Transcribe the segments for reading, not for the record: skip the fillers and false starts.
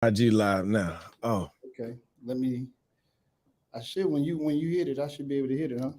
IG live now. Oh, Okay, let me. I should when you hit it, I should be able to hit it, huh?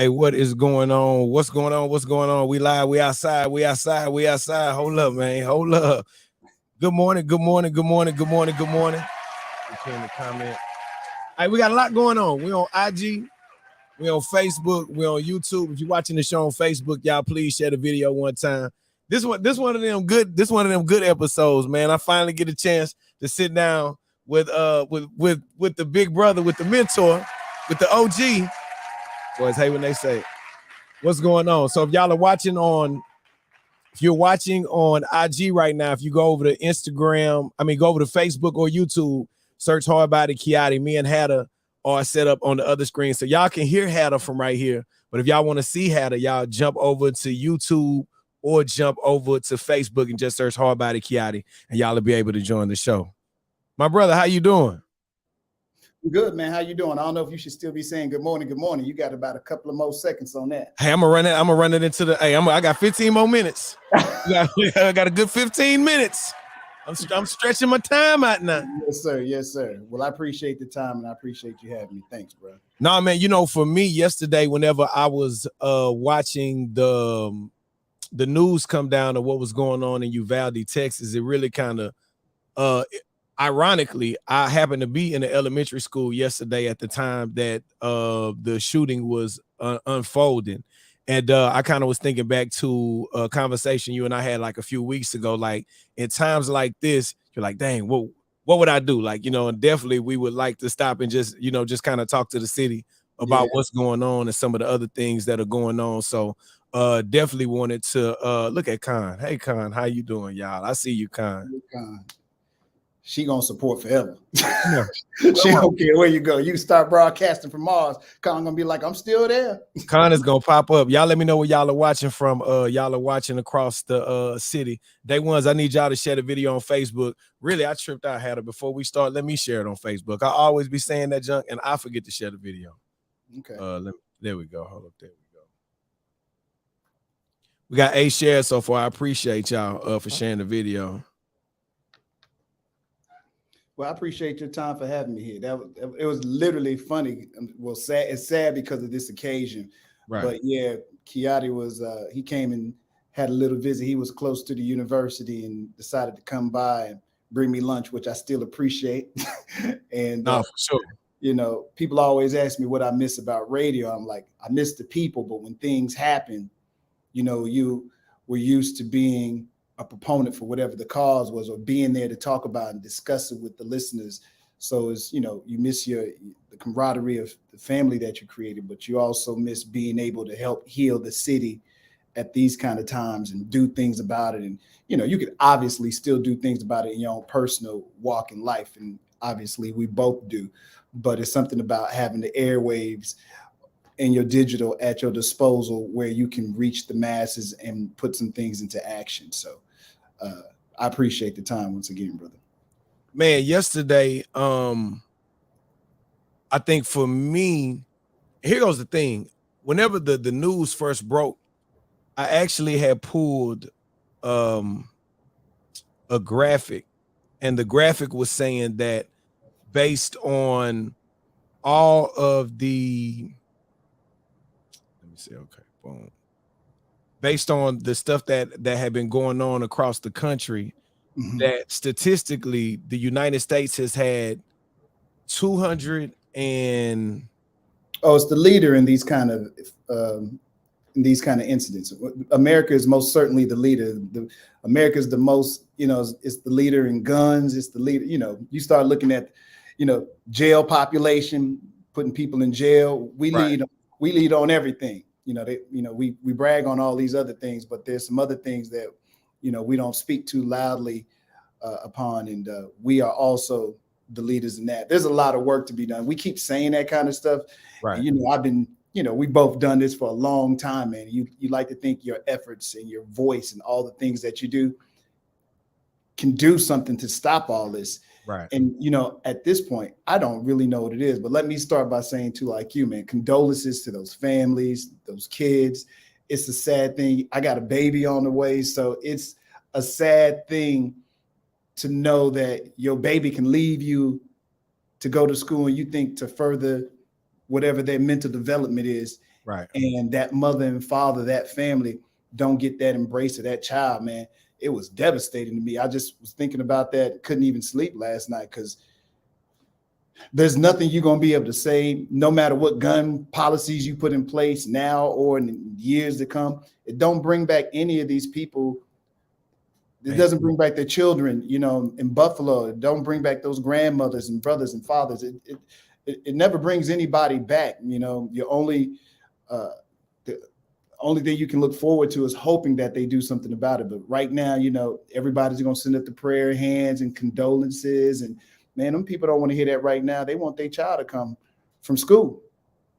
hey, what is going on? What's going on? What's going on? We live. We outside. We outside. We outside. Hold up, man. Hold up. Good morning. Good morning. Good morning. Good morning. Good morning. In the comment. Hey, we got a lot going on. We on IG. We on Facebook. We on YouTube. If you're watching the show on Facebook, y'all please share the video one time. This one of them good episodes, man. I finally get a chance to sit down with the big brother, with the mentor, with the OG. Boys, hey, when they say what's going on. So if y'all are watching if you're watching on IG right now, if you go over to Instagram, go over to Facebook or YouTube, search Hard Body Kiotti. Me and Hatta are set up on the other screen. So y'all can hear Hatta from right here. But if y'all want to see Hatta, y'all jump over to YouTube or jump over to Facebook and just search Hard Body Kiotti, and y'all will be able to join the show. My brother, how you doing? Good, man. How you doing? I don't know if you should still be saying good morning. Good morning. You got about a couple of more seconds on that. Hey, I'm gonna run it into the. Hey, I got 15 more minutes. I got a good 15 minutes. I'm stretching my time out now. Yes, sir. Yes, sir. Well, I appreciate the time and I appreciate you having me. Thanks, bro. No, man. For me, yesterday, whenever I was watching the news come down of what was going on in Uvalde, Texas, it really kind of ironically, I happened to be in the elementary school yesterday at the time that the shooting was unfolding. And I kind of was thinking back to a conversation you and I had like a few weeks ago. Like in times like this, you're like, dang, what would I do? Like, and definitely we would like to stop and just kind of talk to the city about what's going on and some of the other things that are going on. So definitely wanted to look at Khan. Hey, Khan, how you doing, y'all? I see you, Khan. She gonna support forever. Yeah. She don't care where you go. You start broadcasting from Mars, Khan gonna be like, I'm still there. Khan is gonna pop up. Y'all let me know where y'all are watching from. Y'all are watching across the city. Day ones, I need y'all to share the video on Facebook. Really, I tripped out, Hatta. Before we start, let me share it on Facebook. I always be saying that junk and I forget to share the video. Okay. There we go. Hold up. There we go. We got 8 shares so far. I appreciate y'all for sharing the video. Well, I appreciate your time for having me here. It was literally funny. Well, sad. It's sad because of this occasion. Right. But yeah, Kiotti was he came and had a little visit. He was close to the university and decided to come by and bring me lunch, which I still appreciate. And for sure. People always ask me what I miss about radio. I'm like, I miss the people, but when things happen, you were used to being a proponent for whatever the cause was, or being there to talk about and discuss it with the listeners. So it's, you miss the camaraderie of the family that you created, but you also miss being able to help heal the city at these kind of times and do things about it. And, you could obviously still do things about it in your own personal walk in life. And obviously we both do, but it's something about having the airwaves and your digital at your disposal where you can reach the masses and put some things into action. So I appreciate the time once again, brother. Man, yesterday, I think for me, here goes the thing. Whenever the news first broke, I actually had pulled um a graphic, and the graphic was saying that based on all of the, let me see, okay, boom. Based on the stuff that had been going on across the country, Mhm. that statistically the United States has had 200 and Oh, it's the leader in these kind of incidents. America is most certainly the leader. America is the most, it's the leader in guns. It's the leader. You start looking at, jail population, putting people in jail. We right, lead. We lead on everything. We brag on all these other things, but there's some other things that, we don't speak too loudly upon, and we are also the leaders in that. There's a lot of work to be done. We keep saying that kind of stuff, right, and I've been, we both done this for a long time, man. You like to think your efforts and your voice and all the things that you do can do something to stop all this. right. And at this point, I don't really know what it is. But let me start by saying to like you, man, condolences to those families, those kids. It's a sad thing. I got a baby on the way, so it's a sad thing to know that your baby can leave you to go to school and you think to further whatever their mental development is, Right. and that mother and father, that family don't get that embrace of that child, man. It was devastating to me. I just was thinking about that, couldn't even sleep last night, because there's nothing you're going to be able to say, no matter what gun policies you put in place now or in years to come. It don't bring back any of these people. It Man. doesn't bring back their children, in Buffalo. It don't bring back those grandmothers and brothers and fathers. It never brings anybody back. Your the only thing you can look forward to is hoping that they do something about it. But right now, everybody's going to send up the prayer hands and condolences. And man, them people don't want to hear that right now. They want their child to come from school.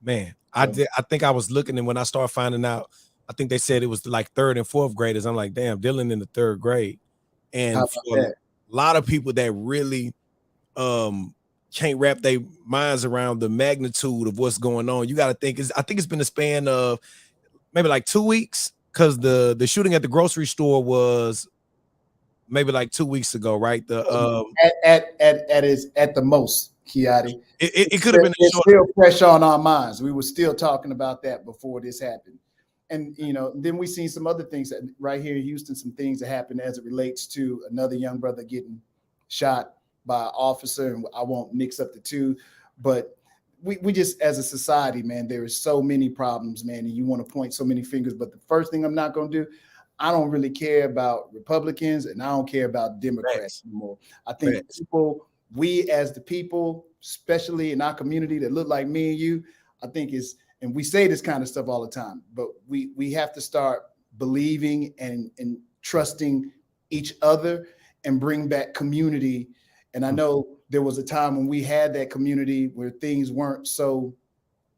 Man, So I think I was looking, and when I started finding out, I think they said it was like third and fourth graders. I'm like, damn, Dylan in the third grade. how And about for a that? lot of people that really um can't wrap their minds around the magnitude of what's going on, you got to think is I think it's been a span of maybe like 2 weeks, because the shooting at the grocery store was maybe like 2 weeks ago, right? The At the most, Kiotti. it could have been a It's shorter. still fresh on our minds. We were still talking about that before this happened. And then we seen some other things that right here in Houston, some things that happened as it relates to another young brother getting shot by an officer. And I won't mix up the two, but we just, as a society, man, there is so many problems, man, and you want to point so many fingers. But the first thing I'm not going to do, I don't really care about Republicans and I don't care about Democrats Facts, anymore. I think facts. we as the people, especially in our community that look like me and you, I think is, and we say this kind of stuff all the time, but we have to start believing and trusting each other and bring back community. And I know there was a time when we had that community where things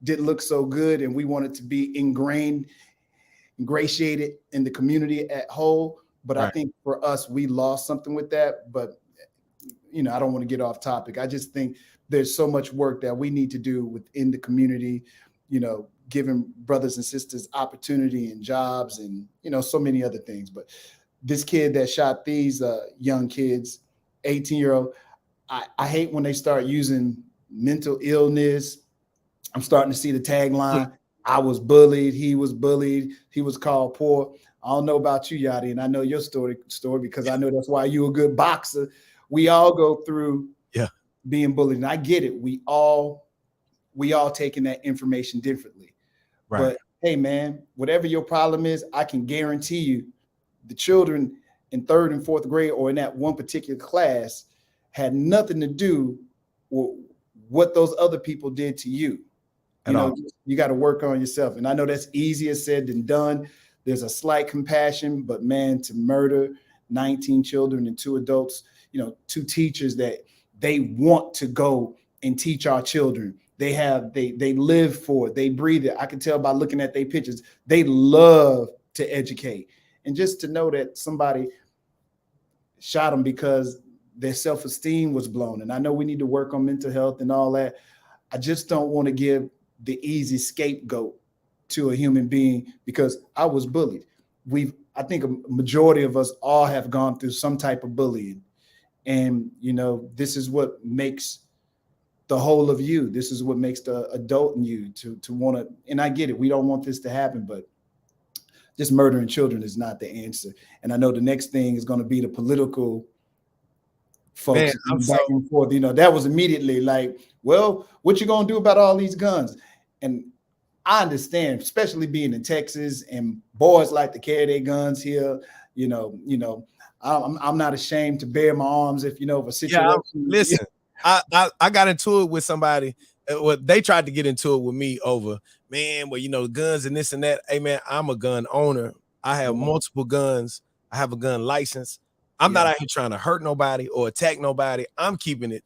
didn't look so good, and we wanted to be ingratiated in the community at whole. But I Right. think for us, we lost something with that. But I don't want to get off topic. I just think there's so much work that we need to do within the community, giving brothers and sisters opportunity and jobs and, so many other things. But this kid that shot these young kids, 18-year-old, I hate when they start using mental illness. I'm starting to see the tagline. I was bullied. He was bullied. He was called poor. I don't know about you, Yadi, and I know your story because I know that's why you're a good boxer. We all go through Yeah. being bullied, and I get it. We all taking that information differently. Right. But hey, man, whatever your problem is, I can guarantee you, the children in third and fourth grade or in that one particular class had nothing to do with what those other people did to you. At all. You got to work on yourself. And I know that's easier said than done. There's a slight compassion, but man, to murder 19 children and 2 adults, 2 teachers that they want to go and teach our children. They live for it. They breathe it. I can tell by looking at their pictures. They love to educate. And just to know that somebody shot them because their self-esteem was blown. And I know we need to work on mental health and all that. I just don't want to give the easy scapegoat to a human being because I was bullied. I think a majority of us all have gone through some type of bullying. And, you know, this is what makes the whole of you. This is what makes the adult in you to want to, and I get it. We don't want this to happen, but just murdering children is not the answer. And I know the next thing is going to be the political folks back and forth. You know, that was immediately like, well, what you going to do about all these guns? And I understand, especially being in Texas and boys like to carry their guns here. You know, I'm not ashamed to bare my arms if, you know, if a situation. Yeah, listen, I got into it with somebody. Well, they tried to get into it with me over, man, well, you know, guns and this and that. Hey, man, I'm a gun owner. I have multiple guns. I have a gun license. I'm not out here trying to hurt nobody or attack nobody. I'm keeping it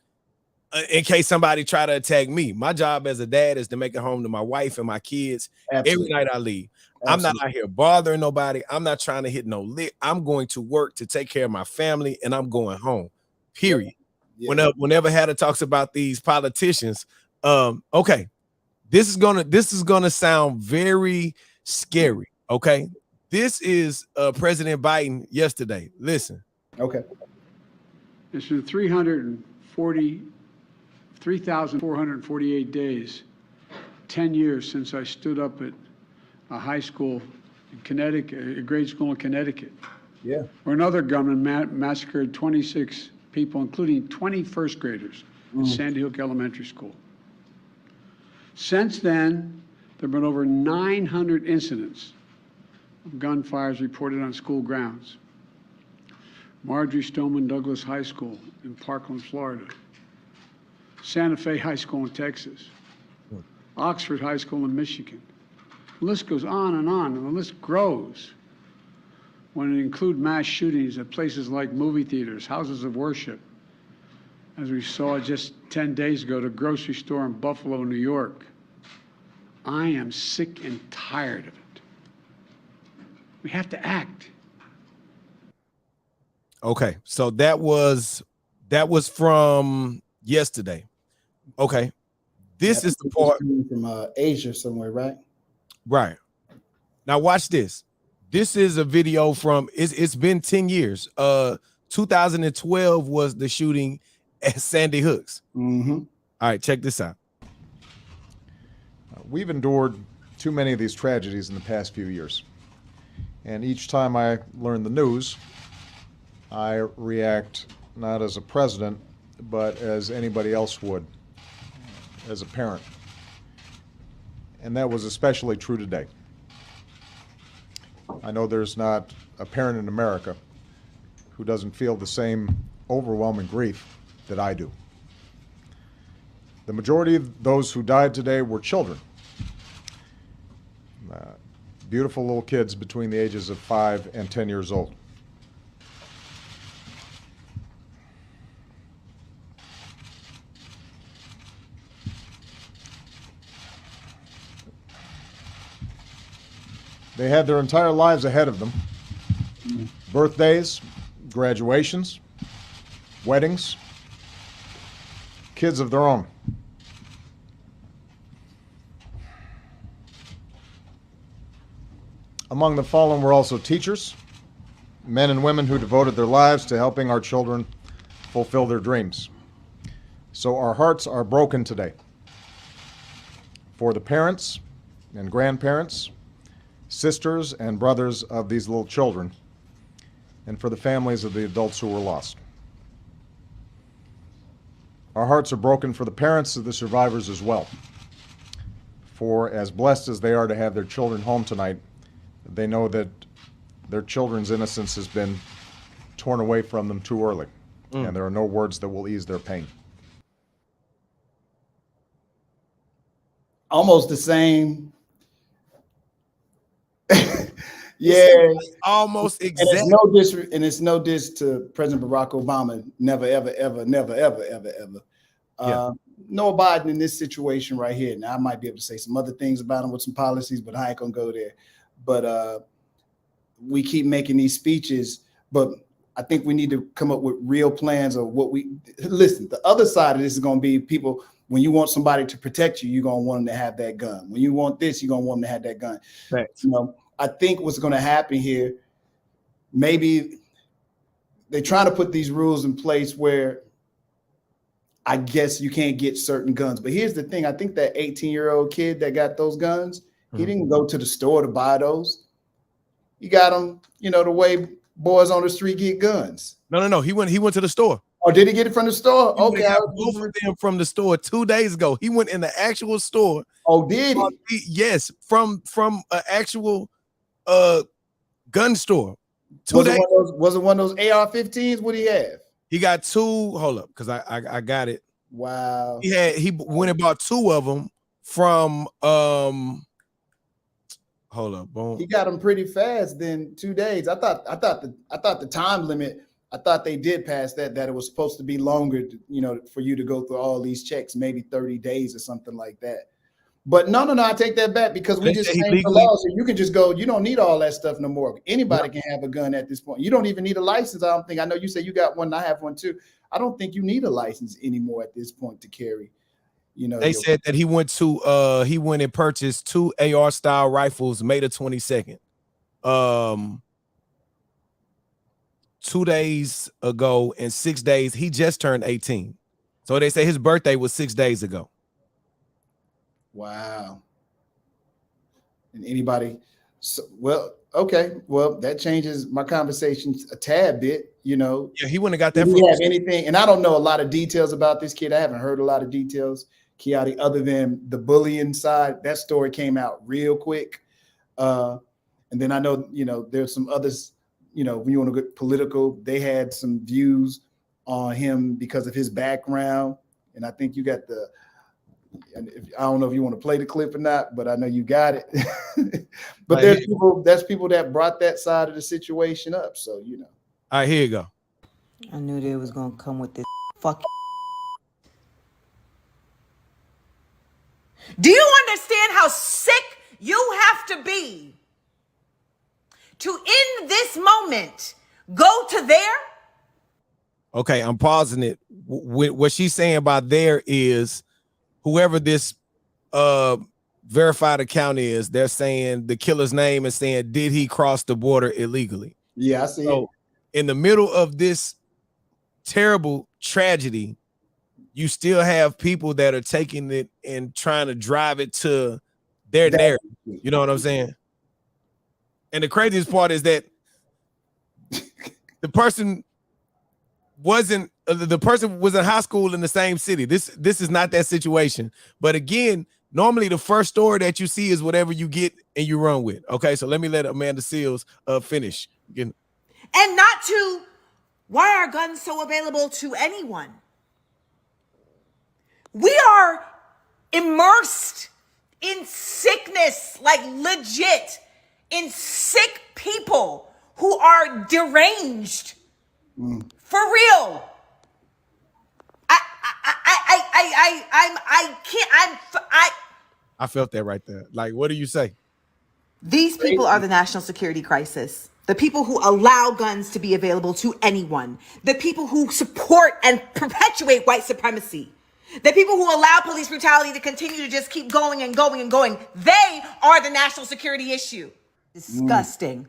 in case somebody try to attack me. My job as a dad is to make it home to my wife and my kids every night I leave. I'm not out here bothering nobody. I'm not trying to hit no lick. I'm going to work to take care of my family, and I'm going home, period. Whenever Hatta talks about these politicians, okay, this is gonna sound very scary. Okay, this is President Biden yesterday. Listen. Okay. It's been 3,448 days, 10 years since I stood up at a high school in Connecticut, a grade school in Connecticut. Yeah. Where another gunman massacred 26 people, including 20 first graders at Sandy Hook Elementary School. Since then, there have been over 900 incidents of gunfires reported on school grounds. Marjorie Stoneman Douglas High School in Parkland, Florida. Santa Fe High School in Texas. Oxford High School in Michigan. The list goes on, and the list grows when it includes mass shootings at places like movie theaters, houses of worship, as we saw just 10 days ago, the grocery store in Buffalo, New York. I am sick and tired of it. We have to act. Okay, so that was from yesterday. Okay, this is the part from Asia somewhere, right? Right. Now watch this. This is a video from it's been 10 years. 2012 was the shooting at Sandy Hooks. All right, check this out. We've endured too many of these tragedies in the past few years. And each time I learn the news, I react not as a president, but as anybody else would, as a parent. And that was especially true today. I know there's not a parent in America who doesn't feel the same overwhelming grief that I do. The majority of those who died today were children. Beautiful little kids between the ages of 5 and 10 years old. They had their entire lives ahead of them. Birthdays, graduations, weddings, kids of their own. Among the fallen were also teachers, men and women who devoted their lives to helping our children fulfill their dreams. So our hearts are broken today for the parents and grandparents, sisters and brothers of these little children, and for the families of the adults who were lost. Our hearts are broken for the parents of the survivors as well. For as blessed as they are to have their children home tonight, they know that their children's innocence has been torn away from them too early, and there are no words that will ease their pain. Almost the same. Yeah, almost exactly. And it's no diss to President Barack Obama. Never, ever, ever, never, ever, ever, ever. Noah Biden in this situation right here. Now, I might be able to say some other things about him with some policies, but I ain't gonna go there. But we keep making these speeches. But I think we need to come up with real plans of what listen. The other side of this is going to be people. When you want somebody to protect you, you're going to want them to have that gun. When you want this, you're going to want them to have that gun. Thanks. You know, I think what's going to happen here, maybe they're trying to put these rules in place where I guess you can't get certain guns. But here's the thing. I think that 18-year-old kid that got those guns, he didn't go to the store to buy those. He got them, you know, the way boys on the street get guns. No. He went to the store. Oh, did he get it from the store? He Okay. both of them from the store 2 days ago. He went in the actual store. Oh, did he? Yes, from an actual gun store. Was it one of those AR-15s? What did he have? He got 2. Hold up, because I got it. Wow. He went and bought 2 of them from hold up, boom. He got them pretty fast. Then 2 days. I thought the time limit. I thought they did pass that it was supposed to be longer, you know, for you to go through all these checks, maybe 30 days or something like that. But no, I take that back because we just changed the law. So you can just go, you don't need all that stuff no more. Anybody can have a gun at this point. You don't even need a license. I don't think. I know you say you got one, I have one too. I don't think you need a license anymore at this point to carry. You know, they said that he went and purchased 2 AR style rifles May the 22nd. 2 days ago, in 6 days, he just turned 18. So they say his birthday was 6 days ago. Wow. And anybody, well, okay, well, that changes my conversation a tad bit, you know. Yeah, he wouldn't have got that. Do you have anything? And I don't know a lot of details about this kid. I haven't heard a lot of details, Kiotti, other than the bullying side. That story came out real quick. And then I know, you know, there's some others, you know, when you want to get political, they had some views on him because of his background. And I think you got and I don't know if you want to play the clip or not, but I know you got it. But there's people that brought that side of the situation up. So, you know. All right, here you go. I knew they was going to come with this fuck. Do you understand how sick you have to be to, in this moment, go to there? Okay, I'm pausing it. What she's saying about there is whoever this verified account is, they're saying the killer's name and saying, did he cross the border illegally? Yeah, I see it. In the middle of this terrible tragedy, you still have people that are taking it and trying to drive it to their narrative. You know what I'm saying? And the craziest part is that the person was in high school in the same city. This is not that situation. But again, normally the first story that you see is whatever you get and you run with. Okay, so let me let Amanda Seals finish. Again. And not to, why are guns so available to anyone? We are immersed in sickness, like legit, in sick people who are deranged. For real. I felt that right there. Like, what do you say? These people are the national security crisis. The people who allow guns to be available to anyone. The people who support and perpetuate white supremacy. The people who allow police brutality to continue to just keep going and going and going. They are the national security issue. Disgusting.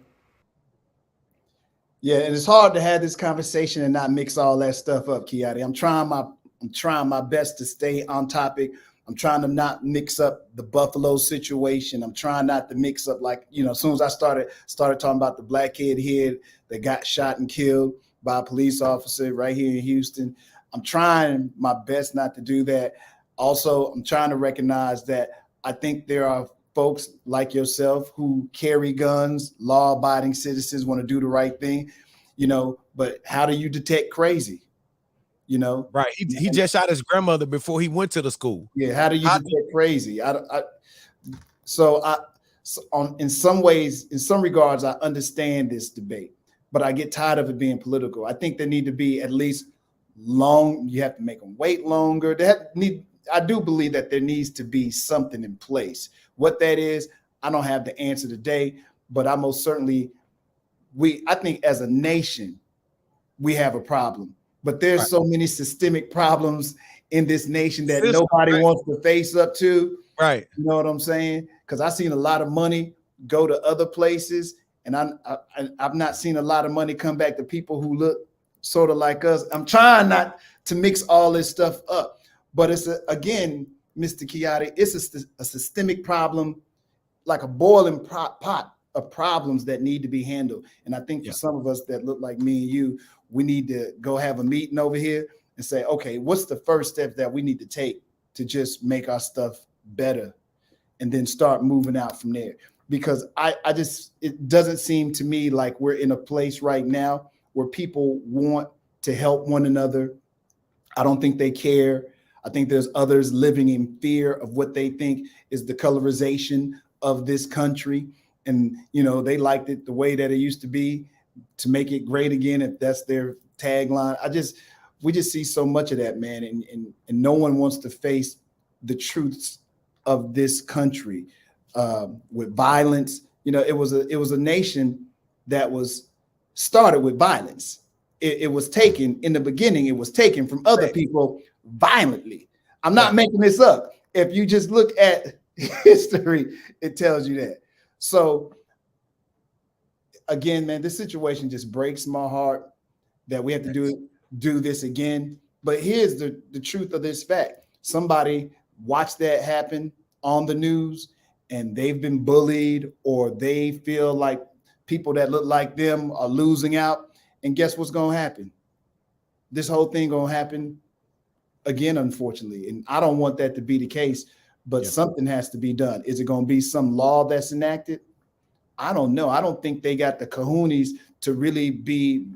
Yeah, and it's hard to have this conversation and not mix all that stuff up, Kiotti. I'm trying my best to stay on topic. I'm trying to not mix up the Buffalo situation. I'm trying not to mix up, like, you know, as soon as I started talking about the black kid here that got shot and killed by a police officer right here in Houston. I'm trying my best not to do that. Also, I'm trying to recognize that I think there are folks like yourself who carry guns, law-abiding citizens, want to do the right thing, you know, but how do you detect crazy? You know, right? He just shot his grandmother before he went to the school. Yeah, how do you detect crazy? In some ways, in some regards, I understand this debate, but I get tired of it being political. I think there need to be at least you have to make them wait longer. I do believe that there needs to be something in place. What that is, I don't have the answer today, but I most certainly, I think as a nation, we have a problem. But there's Right. so many systemic problems in this nation that System, nobody right. wants to face up to. Right. You know what I'm saying? Because I've seen a lot of money go to other places, and I've not seen a lot of money come back to people who look sort of like us. I'm trying not to mix all this stuff up, but it's again, Mr. Kiotti, it's a systemic problem, like a boiling pot of problems that need to be handled. And I think for some of us that look like me and you, we need to go have a meeting over here and say, okay, what's the first step that we need to take to just make our stuff better, and then start moving out from there? Because it doesn't seem to me like we're in a place right now where people want to help one another. I don't think they care. I think there's others living in fear of what they think is the colorization of this country. And, you know, they liked it the way that it used to be, to make it great again, if that's their tagline. We just see so much of that, man. And no one wants to face the truths of this country with violence. You know, it was a nation that was started with violence. It was taken in the beginning. It was taken from other people violently. I'm not making this up. If you just look at history, it tells you that. So again, man, this situation just breaks my heart that we have to do this again. But here's the truth of this fact. Somebody watched that happen on the news, and they've been bullied, or they feel like people that look like them are losing out. And guess what's going to happen? This whole thing going to happen again, unfortunately. And I don't want that to be the case, but something has to be done. Is it going to be some law that's enacted? I don't know. I don't think they got the kahunas to really be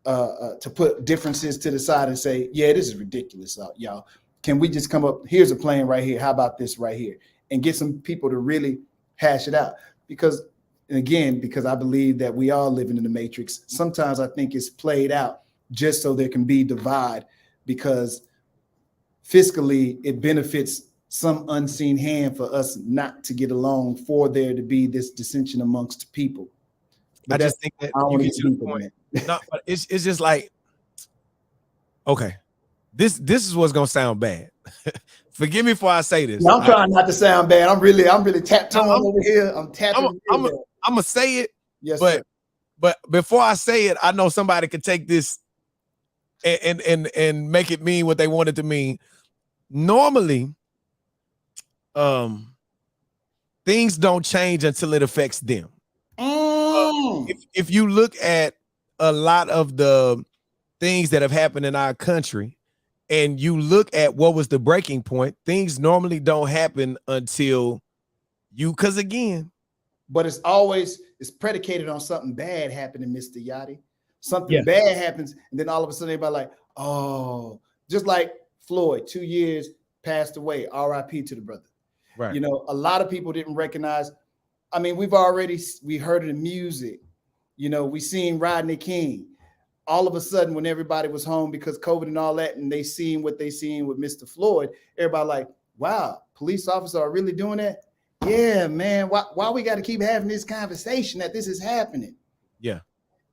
to put differences to the side and say, yeah, this is ridiculous, y'all. Can we just come up? Here's a plan right here. How about this right here? And get some people to really hash it out. Because I believe that we are living in the matrix. Sometimes I think it's played out just so there can be divide, because fiscally it benefits some unseen hand for us not to get along, for there to be this dissension amongst people. But I just think that you get to the point. No, but it's just like, okay, this is what's gonna sound bad. Forgive me before I say this. I'm trying not to sound bad. I'm really taptoeing over here. I'm tapping. I'm gonna say it. Yes, but before I say it, I know somebody could take this and make it mean what they want it to mean. Normally, things don't change until it affects them. If you look at a lot of the things that have happened in our country, and you look at what was the breaking point, things normally don't happen until because again. But it's predicated on something bad happening, Mr. Yachty. Something bad happens, and then all of a sudden everybody like, oh, just like Floyd, 2 years passed away, RIP to the brother. Right. You know, a lot of people didn't recognize. I mean, we heard the music. You know, we seen Rodney King. All of a sudden, when everybody was home because COVID and all that, and they seen what they seen with Mr. Floyd, everybody like, wow, police officers are really doing that? Yeah, man. Why we got to keep having this conversation that this is happening? Yeah.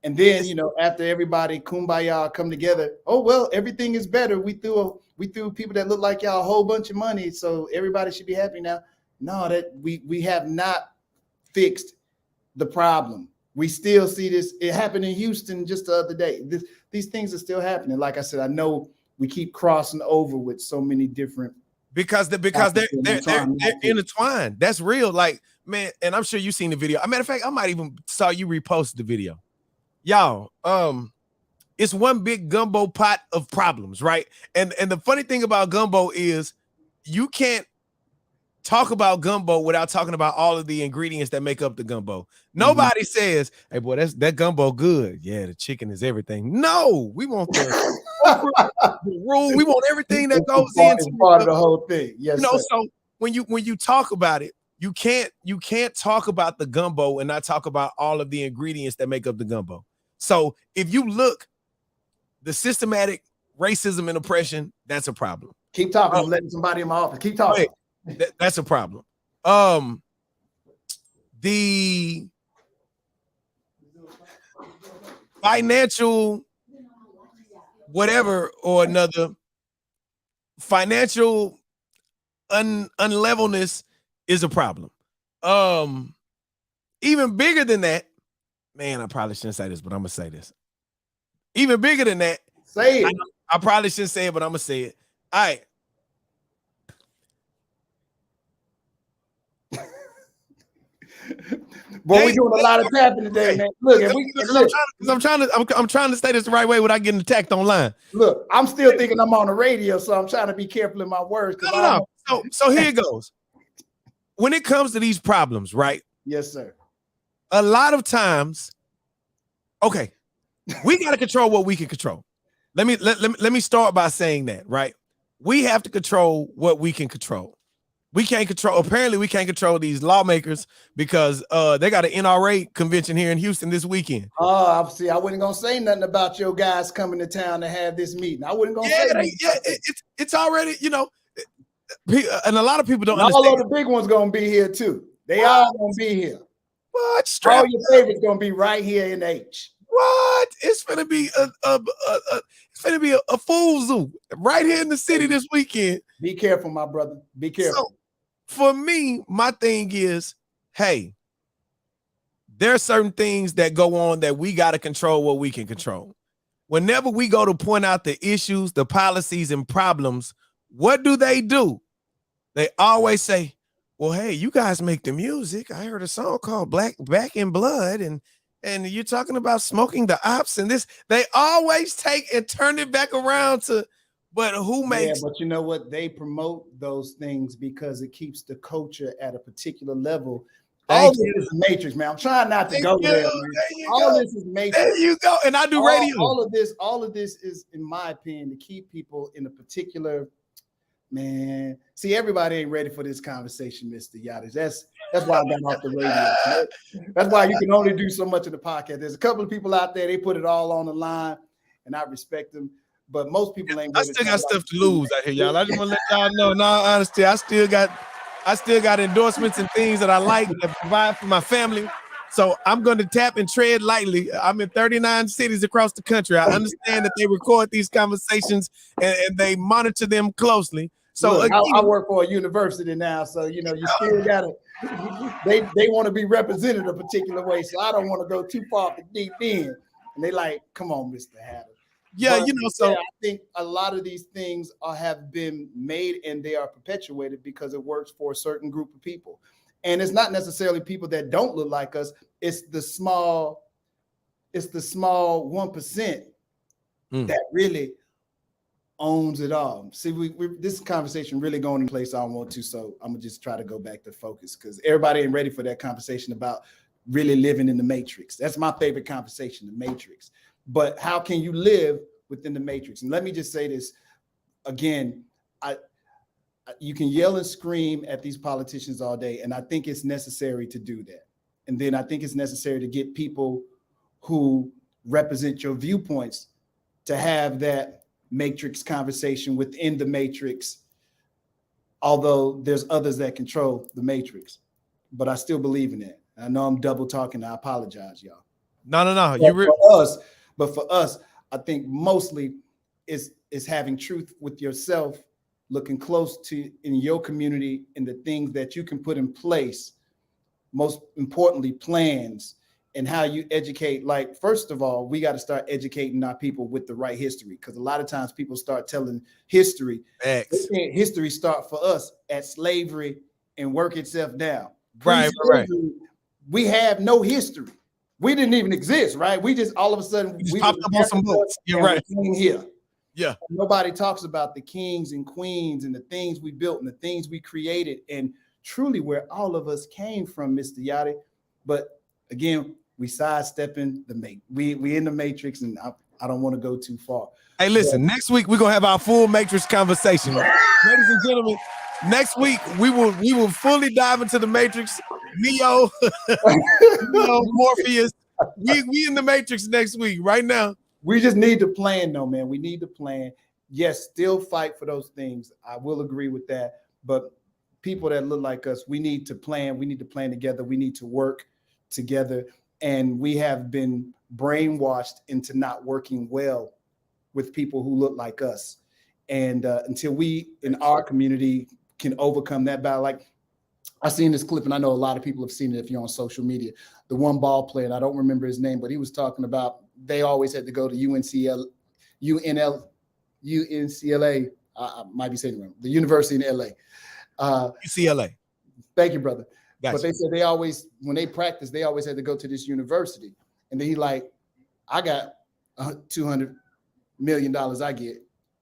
And then, you know, after everybody kumbaya come together, oh, well, everything is better. We threw people that look like y'all a whole bunch of money, so everybody should be happy now. No, that we have not fixed the problem. We still see this. It happened in Houston just the other day. These things are still happening. Like I said, I know we keep crossing over with so many different because they're intertwined. That's real. Like, man, and I'm sure you've seen the video. As a matter of fact, I might even saw you repost the video. Y'all, it's one big gumbo pot of problems, right? And the funny thing about gumbo is you can't talk about gumbo without talking about all of the ingredients that make up the gumbo. Nobody says, hey, boy, that gumbo good. Yeah, the chicken is everything. No, we want the rule. We want everything that goes into part of the whole thing. Yes, you know, so when you talk about it, you can't talk about the gumbo and not talk about all of the ingredients that make up the gumbo. So if you look, the systematic racism and oppression, that's a problem. Keep talking. I'm letting somebody in my office. Keep talking. That's a problem. The financial whatever or another, financial unlevelness is a problem. Even bigger than that, man, I probably shouldn't say this, but I'm gonna say this. Even bigger than that, Say it. I probably shouldn't say it, but I'm gonna say it. All right. Boy, we're doing a lot of tapping today, man. Look, I'm trying to say this the right way without getting attacked online. Look, I'm still thinking I'm on the radio, so I'm trying to be careful in my words. No. So here it goes. When it comes to these problems, right? Yes, sir. A lot of times, okay, we got to control what we can control. Let me start by saying that, right? We have to control what we can control. We can't control, apparently we can't control these lawmakers because they got an NRA convention here in Houston this weekend. Oh, see, I wasn't gonna say nothing about your guys coming to town to have this meeting. I wasn't gonna say it's already, you know, and a lot of people don't and understand. all of the big ones gonna be here too. They all gonna be here. What? All your favorites gonna be right here in H. What? It's gonna be a fool zoo right here in the city this weekend. Be careful, my brother. Be careful. So, for me, my thing is, hey, there are certain things that go on that we got to control what we can control. Whenever we go to point out the issues, the policies, and problems, what do? They always say, well, hey, you guys make the music. I heard a song called Back in Blood, and you're talking about smoking the ops and this. They always take and turn it back around to, but who makes? Yeah, but you know what? They promote those things because it keeps the culture at a particular level. All this is matrix, man. I'm trying not to go there, man. All this is matrix. There you go. And I do radio. All of this is, in my opinion, to keep people in a particular, man. See, everybody ain't ready for this conversation, Mr. Yachty. That's why I got off the radio. That's why you can only do so much of the podcast. There's a couple of people out there, they put it all on the line, and I respect them. But most people ain't. I still got stuff to lose out here, y'all. I just want to let y'all know. No, honestly, I still got endorsements and things that I like that provide for my family. So I'm going to tap and tread lightly. I'm in 39 cities across the country. I understand that they record these conversations and they monitor them closely. So look, I work for a university now, so you know you still gotta. They want to be represented a particular way, so I don't want to go too far to deep in. And they like, come on, Mr. Hatta. Yeah, but, you know, so yeah, I think a lot of these things have been made and they are perpetuated because it works for a certain group of people. And it's not necessarily people that don't look like us. It's the small 1% that really owns it all. See, we this conversation really going in place I don't want to, so I'm gonna just try to go back to focus because everybody ain't ready for that conversation about really living in the matrix. That's my favorite conversation, the matrix. But how can you live within the matrix? And let me just say this again, you can yell and scream at these politicians all day, and I think it's necessary to do that. And then I think it's necessary to get people who represent your viewpoints to have that matrix conversation within the matrix, although there's others that control the matrix. But I still believe in that. I know I'm double talking. I apologize, y'all. No. But for us, I think mostly is having truth with yourself, looking close to in your community and the things that you can put in place. Most importantly, plans and how you educate. Like, first of all, we got to start educating our people with the right history, because a lot of times people start telling history. History start for us at slavery and work itself down. Right. We have no history. We didn't even exist, right? We just all of a sudden we popped up on some boats. You're right. Here. Yeah. Nobody talks about the kings and queens and the things we built and the things we created and truly where all of us came from, Mr. Yachty. But again, we sidestepping we in the matrix, and I don't want to go too far. Hey, listen, next week we're gonna have our full matrix conversation. Ladies and gentlemen, next week we will fully dive into the matrix. Neo, Morpheus. We in the matrix next week. Right now, we just need to plan, though, man. We need to plan. Yes, still fight for those things. I will agree with that. But people that look like us, we need to plan. We need to plan together. We need to work together. And we have been brainwashed into not working well with people who look like us. And until we in our community can overcome that battle, like I've seen this clip, and I know a lot of people have seen it if you're on social media. The one ball player, and I don't remember his name, but he was talking about they always had to go to UNCLA. I might be saying it wrong. The university in LA. UCLA. Thank you, brother. Gotcha. But they said they always, when they practice, they always had to go to this university. And then he like, I got $200 million I get.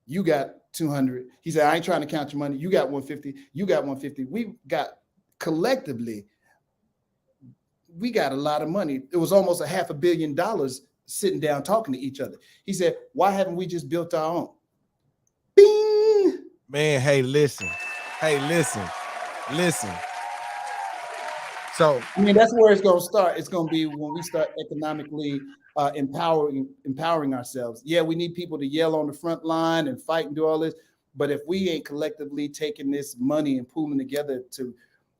You got 200. He said, I ain't trying to count your money. You got 150. You got 150. We got collectively, we got a lot of money. It was almost $500 million sitting down talking to each other. He said, why haven't we just built our own? Bing! Man, hey, listen. Hey, listen. So I mean, that's where it's going to start. It's going to be when we start economically empowering ourselves. Yeah, we need people to yell on the front line and fight and do all this. But if we ain't collectively taking this money and pooling together to,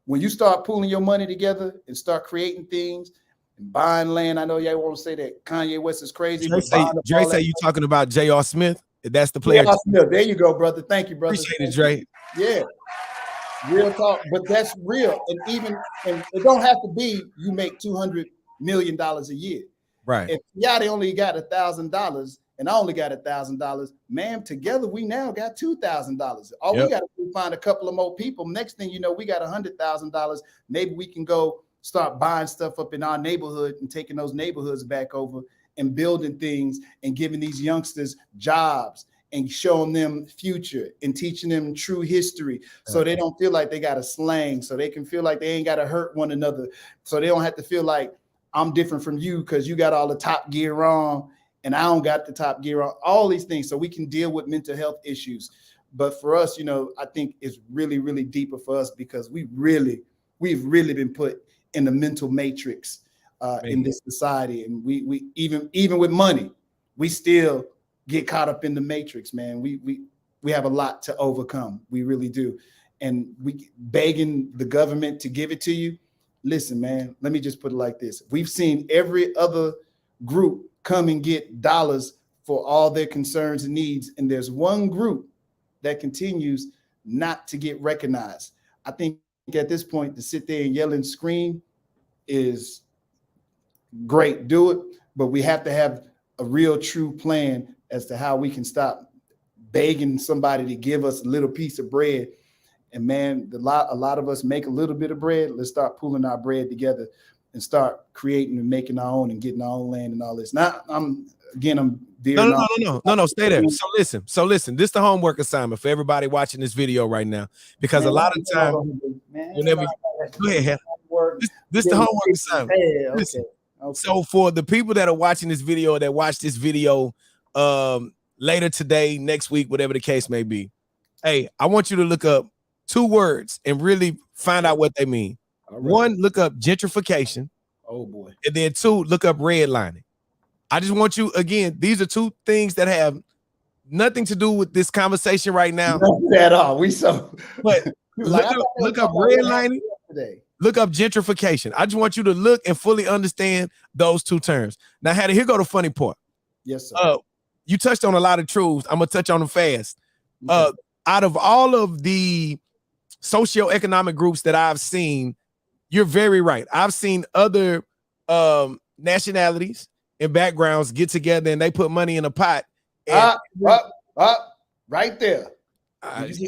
when you start pooling your money together and start creating things and buying land, I know y'all want to say that Kanye West is crazy. Dre say you talking about J.R. Smith? That's the player. Smith. There you go, brother. Thank you, brother. Appreciate it, Dre. Yeah. Real talk, but that's real. And it don't have to be you make $200 million a year. Right. If they only got $1,000 and I only got $1,000, man, together we now got $2,000. All we got to do is find a couple of more people. Next thing you know, we got $100,000. Maybe we can go start buying stuff up in our neighborhood and taking those neighborhoods back over and building things and giving these youngsters jobs and showing them future and teaching them true history so they don't feel like they got to slang, so they can feel like they ain't got to hurt one another, so they don't have to feel like I'm different from you because you got all the top gear on and I don't got the top gear on, all these things, so we can deal with mental health issues. But for us, I think it's really, really deeper for us because we've really been put in the mental matrix in this society. And we even with money, we still get caught up in the matrix, man. We have a lot to overcome. We really do. And we begging the government to give it to you. Listen, man, let me just put it like this. We've seen every other group come and get dollars for all their concerns and needs. And there's one group that continues not to get recognized. I think at this point, to sit there and yell and scream is great. Do it. But we have to have a real true plan as to how we can stop begging somebody to give us a little piece of bread. And man, a lot of us make a little bit of bread. Let's start pulling our bread together and start creating and making our own and getting our own land and all this. Now, I'm veering off. No, stay there. So listen, this is the homework assignment for everybody watching this video right now, because a lot of time, whenever go ahead, this is the homework assignment. Listen, so for the people that are watching this video, that watch this video later today, next week, whatever the case may be, hey, I want you to look up 2 words and really find out what they mean. Right. 1, look up gentrification. Oh boy. And then 2, look up redlining. I just want you, again, these are 2 things that have nothing to do with this conversation right now. Nothing at all. But look up redlining. Look up gentrification. I just want you to look and fully understand those 2 terms. Now, Hatta, here go the funny part. Yes, sir. You touched on a lot of truths. I'm gonna touch on them fast. Okay. Out of all of the socioeconomic groups that I've seen, you're very right. I've seen other nationalities and backgrounds get together and they put money in a pot. And right there. Did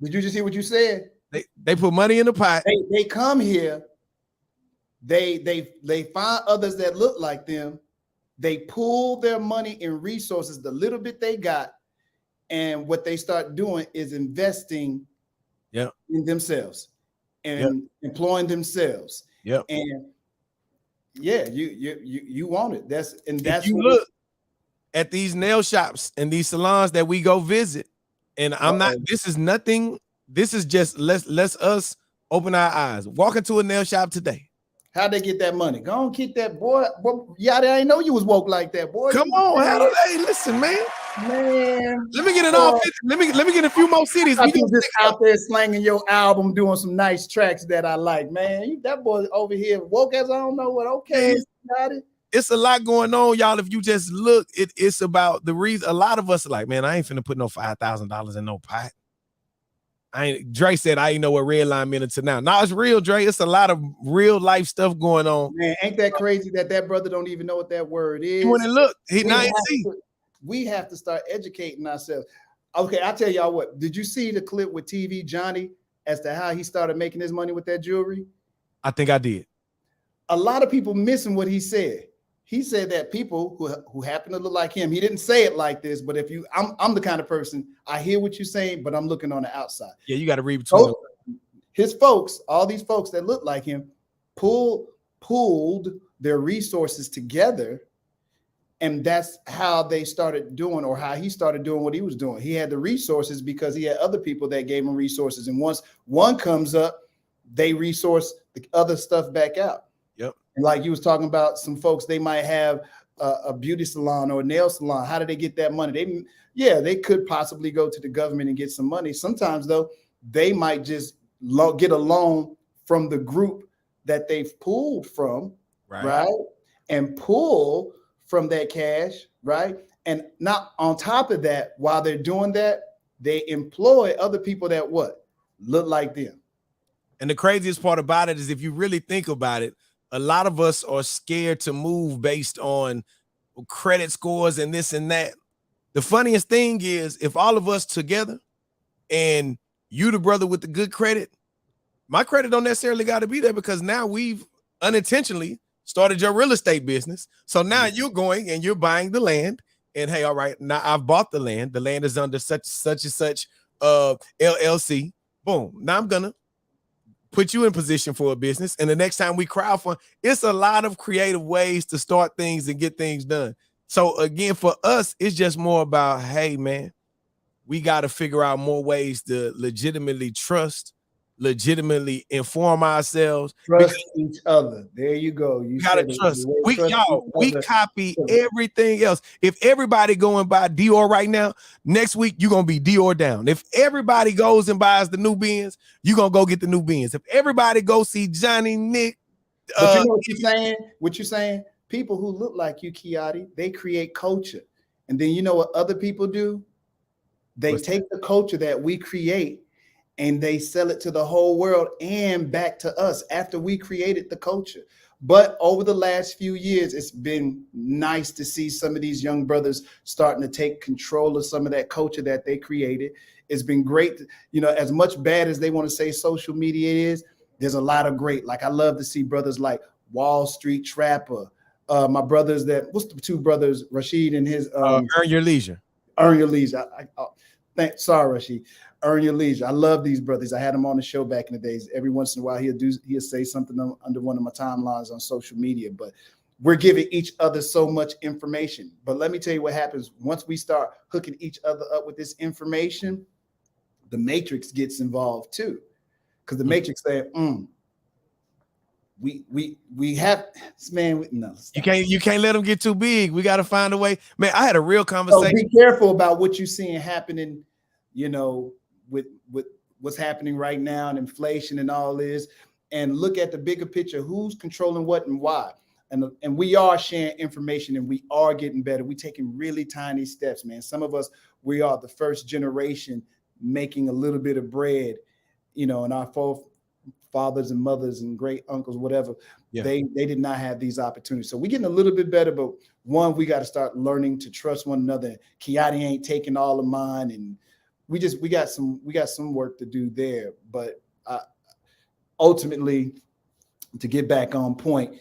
you just hear what you said? They put money in the pot. They come here. They find others that look like them. They pool their money and resources, the little bit they got, and what they start doing is investing in themselves and employing themselves. And you want it. That's if you look at these nail shops and these salons that we go visit, and I'm not, this is nothing, this is just let's us open our eyes. Walk into a nail shop today. How'd they get that money? Go on, kick that boy. Yeah, they ain't know you was woke like that, boy. Come on, Hatta. Hey, listen, man. Let me get it off. Let me get a few more cities. I was just out there slanging your album, doing some nice tracks that I like, man. That boy over here woke as I don't know what. Okay, got it. it's a lot going on, y'all. If you just look, it's about the reason. A lot of us are like, man, I ain't finna put no $5,000 in no pot. Dre said I ain't know what red line meant until now. Nah, it's real, Dre. It's a lot of real life stuff going on. Man, ain't that crazy that brother don't even know what that word is? He went and look. We have to start educating ourselves. Okay, I'll tell y'all what. Did you see the clip with TV Johnny as to how he started making his money with that jewelry? I think I did. A lot of people missing what he said. He said that people who happen to look like him, he didn't say it like this, but if you, I'm the kind of person, I hear what you're saying, but I'm looking on the outside. Yeah, you got to read between his folks, all these folks that look like him, pulled their resources together, and that's how they started doing, or how he started doing what he was doing. He had the resources because he had other people that gave him resources, and once one comes up, they resource the other stuff back out. Yep. And like you was talking about, some folks, they might have a beauty salon or a nail salon. How do they get that money? They could possibly go to the government and get some money. Sometimes though, they might just get a loan from the group that they've pulled from, right? And pull from that cash, right? And not on top of that, while they're doing that, they employ other people that what? Look like them. And the craziest part about it is, if you really think about it, a lot of us are scared to move based on credit scores and this and that. The funniest thing is, if all of us together, and you the brother with the good credit, my credit don't necessarily got to be there, because now we've unintentionally started your real estate business. So now you're going and you're buying the land, and hey, all right, now I've bought the land. The land is under such and such LLC. Boom. Now I'm gonna put you in position for a business. And the next time we crowdfund, it's a lot of creative ways to start things and get things done. So again, for us, it's just more about, hey man, we got to figure out more ways to legitimately trust, legitimately inform ourselves. Trust each other. There you go. You gotta trust. We copy everything else. If everybody go and buy Dior right now, next week you're gonna be Dior down. If everybody goes and buys the new Benz, you're gonna go get the new Benz. If everybody go see Johnny, Nick, but you know what you're saying? What you're saying? People who look like you, Kiotti, they create culture. And then you know what other people do? They take the culture that we create and they sell it to the whole world and back to us after we created the culture. But over the last few years, it's been nice to see some of these young brothers starting to take control of some of that culture that they created. It's been great. You know, as much bad as they want to say social media is, there's a lot of great. Like, I love to see brothers like Wall Street Trapper. My brothers what's the two brothers, Rashid and his Earn Your Leisure. Earn Your Leisure. Sorry, Rashid. Earn Your Leisure. I love these brothers. I had them on the show back in the days. Every once in a while, he'll say something under one of my timelines on social media. But we're giving each other so much information. But let me tell you what happens once we start hooking each other up with this information. The Matrix gets involved too, because the Matrix say, we have, man. No, you can't let them get too big. We got to find a way, man. I had a real conversation. So be careful about what you're seeing happening, you know, with what's happening right now and inflation and all this, and look at the bigger picture. Who's controlling what and why? And we are sharing information, and we are getting better. We're taking really tiny steps, man. Some of us, we are the first generation making a little bit of bread, you know, and our fathers and mothers and great uncles, whatever, they did not have these opportunities. So we're getting a little bit better, but one, we got to start learning to trust one another. Kiotti ain't taking all of mine, and we got some work to do there. But ultimately, to get back on point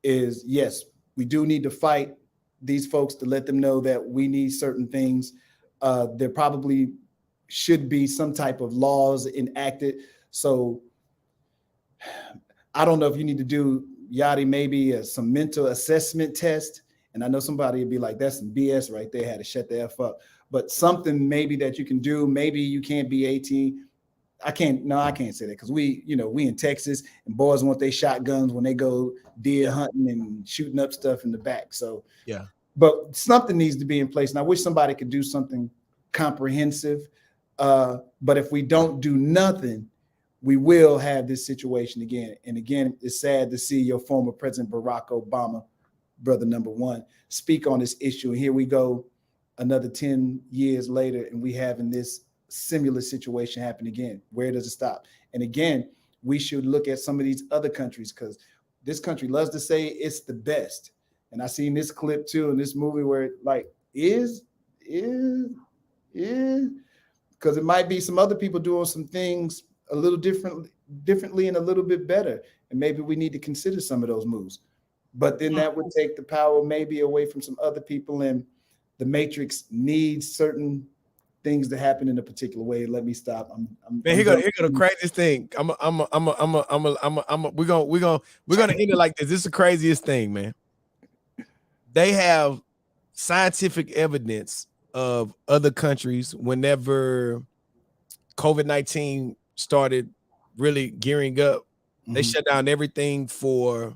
is, yes, we do need to fight these folks to let them know that we need certain things. There probably should be some type of laws enacted. So I don't know if you need to do, Yachty, maybe some mental assessment test. And I know somebody would be like, that's some BS right there, had to shut the F up. But something maybe that you can do. Maybe you can't be 18. I can't say that, because we in Texas, and boys want their shotguns when they go deer hunting and shooting up stuff in the back. So yeah, but something needs to be in place. And I wish somebody could do something comprehensive. But if we don't do nothing, we will have this situation again. And again, it's sad to see your former President Barack Obama brother number one, speak on this issue. And here we go another 10 years later, and we having this similar situation happen again. Where does it stop? And again, we should look at some of these other countries, because this country loves to say it's the best. And I seen this clip too in this movie where it like is, because it might be some other people doing some things a little differently and a little bit better. And maybe we need to consider some of those moves. But then that would take the power maybe away from some other people, and the matrix needs certain things to happen in a particular way. Let me stop. Man, here go the craziest thing. We're gonna end it like this. This is the craziest thing, man. They have scientific evidence of other countries whenever COVID-19 started really gearing up. They shut down everything for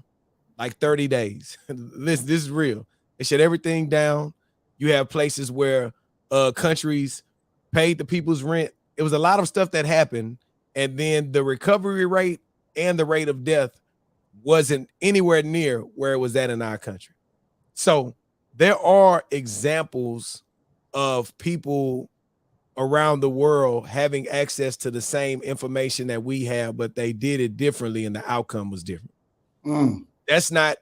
like 30 days. This is real. They shut everything down. You have places where countries paid the people's rent. It was a lot of stuff that happened, and then the recovery rate and the rate of death wasn't anywhere near where it was at in our country. So there are examples of people around the world having access to the same information that we have, but they did it differently and the outcome was different. That's not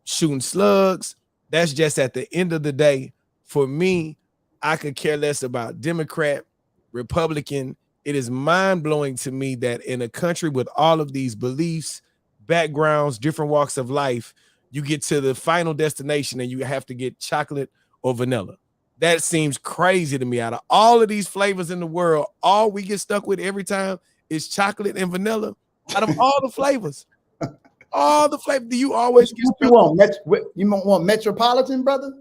shooting slugs. That's just at the end of the day, for me, I could care less about Democrat, Republican. It is mind-blowing to me that in a country with all of these beliefs, backgrounds, different walks of life, you get to the final destination and you have to get chocolate or vanilla. That seems crazy to me. Out of all of these flavors in the world, all we get stuck with every time is chocolate and vanilla. Out of all the flavors, do you always get stuck? You want Metropolitan, brother?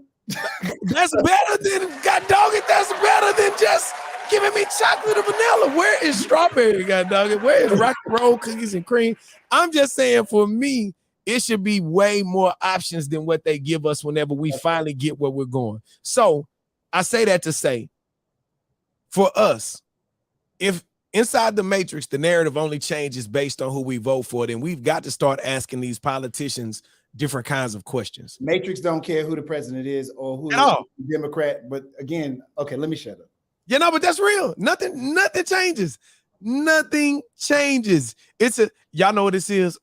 That's better than, God dog it, that's better than just giving me chocolate or vanilla. Where is strawberry, God dog it? Where is rock and roll cookies and cream? I'm just saying, for me, it should be way more options than what they give us whenever we finally get where we're going. So I say that to say, for us, if inside the matrix, the narrative only changes based on who we vote for, then we've got to start asking these politicians different kinds of questions. Matrix don't care who the president is or who the Democrat. But again, okay, let me shut up. You know, but that's real. Nothing changes. Nothing changes. Y'all know what this is?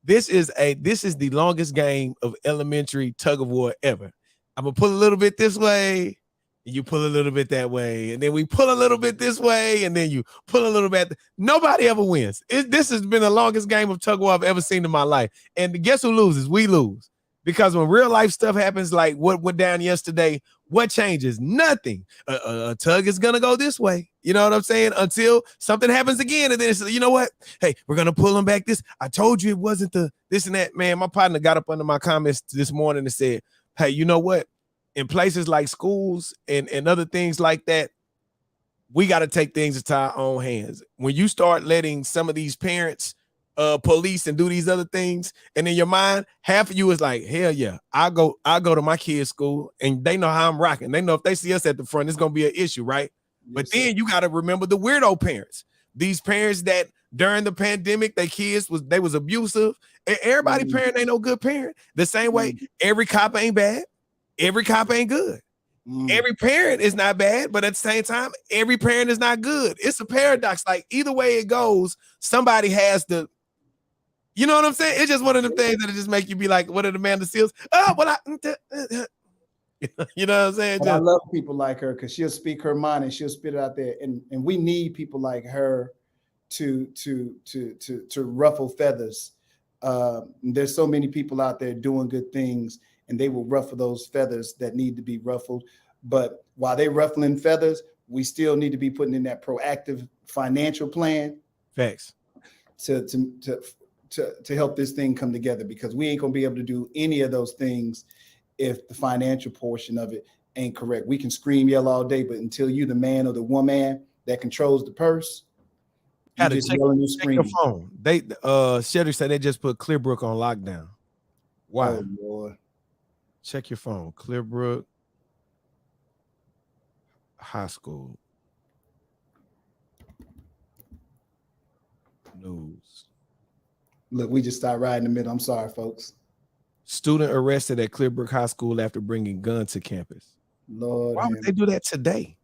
This is the longest game of elementary tug of war ever. I'm gonna pull a little bit this way, and you pull a little bit that way, and then we pull a little bit this way, and then you pull a little bit. Nobody ever wins. This has been the longest game of tug of war I've ever seen in my life. And guess who loses? We lose. Because when real life stuff happens, like what went down yesterday, what changes? Nothing. A tug is gonna go this way. You know what I'm saying? Until something happens again, and then it's, you know what? Hey, we're gonna pull them back. I told you it wasn't the this and that. Man, my partner got up under my comments this morning and said, hey, you know what? In places like schools and other things like that, we got to take things into our own hands. When you start letting some of these parents police and do these other things, and in your mind, half of you is like, hell yeah, I'll go to my kids' school, and they know how I'm rocking. They know if they see us at the front, it's gonna be an issue, right? Yes, but then you got to remember the weirdo parents. These parents that during the pandemic, their kids was abusive. Everybody parent ain't no good parent. The same way, every cop ain't bad, every cop ain't good. Every parent is not bad, but at the same time, every parent is not good. It's a paradox. Like either way it goes, somebody has the, you know what I'm saying? It's just one of the things that just make you be like, what are the Amanda Seals? You know what I'm saying? I love people like her because she'll speak her mind and she'll spit it out there. And we need people like her to ruffle feathers. There's so many people out there doing good things, and they will ruffle those feathers that need to be ruffled. But while they're ruffling feathers, we still need to be putting in that proactive financial plan. Facts. To help this thing come together, because we ain't gonna be able to do any of those things if the financial portion of it ain't correct. We can scream, yell all day, but until you the man or the woman that controls the purse, you just yelling and screaming. Check your phone. They Shedrick said they just put Clearbrook on lockdown. Why? Oh, Lord. Check your phone. Clearbrook High School news. Look, we just started right in the middle. I'm sorry, folks. Student arrested at Clearbrook High School after bringing gun to campus. Lord, Why would they do that today?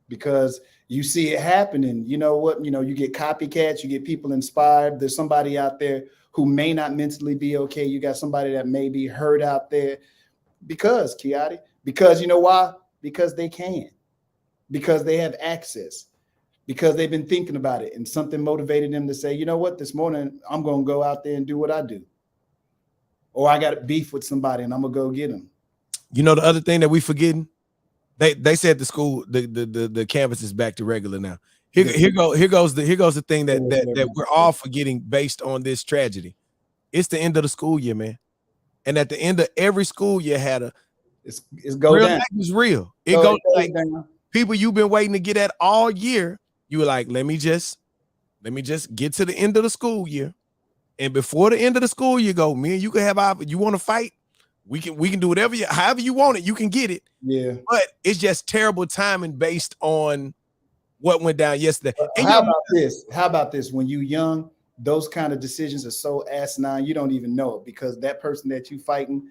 Because you see it happening. You know what? You know, you get copycats, you get people inspired. There's somebody out there who may not mentally be okay. You got somebody that may be hurt out there because, Kiotti, because you know why? Because they can, because they have access, because they've been thinking about it and something motivated them to say, you know what, this morning I'm going to go out there and do what I do. Or I got a beef with somebody and I'm going to go get them. You know, the other thing that we forgetting, they said the school, the campus is back to regular now. Here goes the thing that we're all forgetting based on this tragedy. It's the end of the school year, man. And at the end of every school year had it's go real down. life is real. It goes like down. People you've been waiting to get at all year. You were like, let me just get to the end of the school year. And before the end of the school year go, me and you can have you want to fight? We can do whatever however you want it, you can get it. Yeah. But it's just terrible timing based on what went down yesterday. And how about this? How about this? When you're young, those kind of decisions are so asinine, you don't even know it, because that person that you fighting